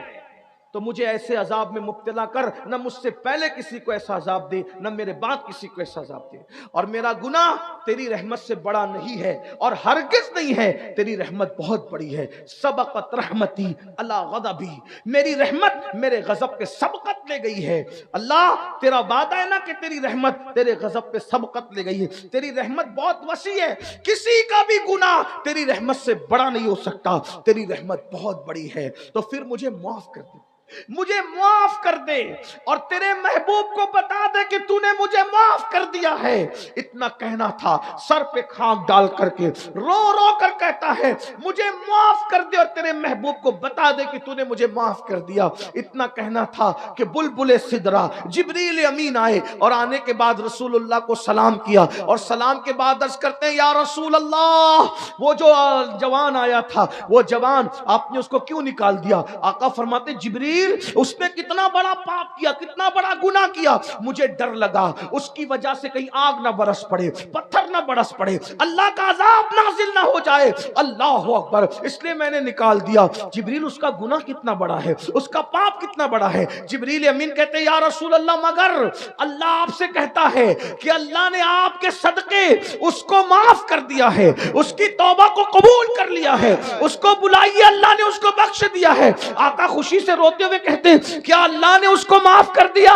تو مجھے ایسے عذاب میں مبتلا کر، نہ مجھ سے پہلے کسی کو ایسا عذاب دے، نہ میرے بعد کسی کو ایسا عذاب دے، اور میرا گناہ تیری رحمت سے بڑا نہیں ہے اور ہرگز نہیں ہے، تیری رحمت بہت بڑی ہے۔ سبقت رحمتی علی غضبی، میری رحمت میرے غضب پہ سبقت لے گئی ہے۔ اللہ تیرا وعدہ ہے نا کہ تیری رحمت تیرے غضب پہ سبقت لے گئی ہے، تیری رحمت بہت وسیع ہے، کسی کا بھی گناہ تیری رحمت سے بڑا نہیں ہو سکتا، تیری رحمت بہت بڑی ہے، تو پھر مجھے معاف کر دے، مجھے معاف کر دے، اور تیرے محبوب کو بتا دے کہ تو نے مجھے معاف کر دیا ہے۔ اتنا کہنا تھا، سر پہ خاک ڈال کر کے رو رو کر کہتا ہے مجھے معاف کر دے، اور تیرے محبوب کو بتا دے کہ تو نے مجھے معاف کر دیا۔ اتنا کہنا تھا کہ بلبل سدرا جبریل امین آئے، اور آنے کے بعد رسول اللہ کو سلام کیا، اور سلام کے بعد عرض کرتے ہیں یا رسول اللہ وہ جو جوان آیا تھا، وہ جوان آپ نے اس کو کیوں نکال دیا؟ آقا فرماتے جبریل اس نے کتنا بڑا پاپ کیا، کتنا بڑا گناہ کیا، مجھے ڈر لگا اس کی وجہ سے کہیں آگ نہ برس پڑے، پتھر نہ برس پڑے، اللہ کا عذاب نازل نہ ہو جائے، اللہ اکبر، اس لیے میں نے نکال دیا۔ جبریل اس کا گناہ کتنا بڑا ہے، اس کا پاپ کتنا بڑا ہے؟ جبریل امین کہتے ہیں یا رسول اللہ مگر اللہ آپ سے کہتا ہے کہ اللہ نے آپ کے صدقے اس کو معاف کر دیا ہے، اس کی توبہ کو قبول کر لیا ہے، اس کو بلائیے، اللہ نے اس کو بخش دیا ہے۔ آقا خوشی سے روتے ہوئے کہتے ہیں کیا اللہ نے اس کو معاف کر دیا؟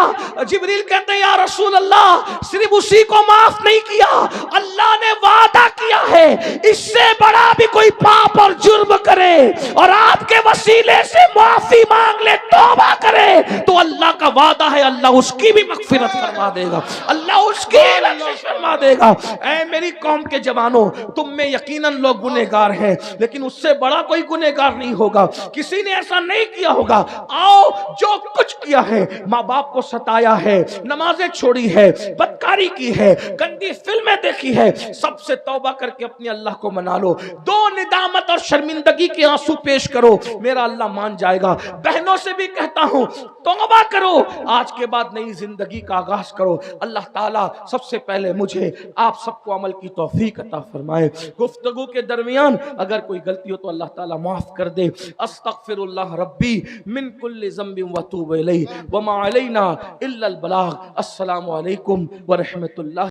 جبریل کہتے ہیں یا رسول اللہ صرف اسی کو معاف نہیں کیا، اللہ نے وعدہ کیا ہے اس سے بڑا بھی کوئی پاپ اور جرم کرے اور آپ کے وسیلے سے معافی مانگ لے، توبہ کرے، تو اللہ کا وعدہ ہے اللہ اس کی بھی مغفرت فرما دے گا، اللہ اس کی بخشش فرما دے گا۔ اے میری قوم کے جوانوں، تم میں یقیناً لوگ گنہگار ہیں، لیکن اس سے بڑا کوئی گنہگار نہیں ہوگا، کسی نے ایسا نہیں کیا ہوگا۔ آؤ جو کچھ کیا ہے، ماں باپ کو ستایا ہے، نمازیں چھوڑی ہے، بدکاری کی ہے، گندی فلمیں دیکھی ہے، سب سے توبہ کر کے اپنے اللہ کو منا لو، دو ندامت اور شرمندگی کے آنسو پیش کرو، میرا اللہ مان جائے گا۔ بہنوں سے بھی کہتا ہوں توبہ کرو، آج کے بعد نئی زندگی کا آغاز کرو۔ اللہ تعالیٰ سب سے پہلے مجھے آپ سب کو عمل کی توفیق عطا فرمائے۔ گفتگو کے درمیان اگر کوئی غلطی ہو تو اللہ تعالیٰ معاف کر دے۔ استغفر اللہ ربی من کل ذنب واتوب الیہ وما علینا الا البلاغ۔ السلام علیکم ورحمۃ اللہ۔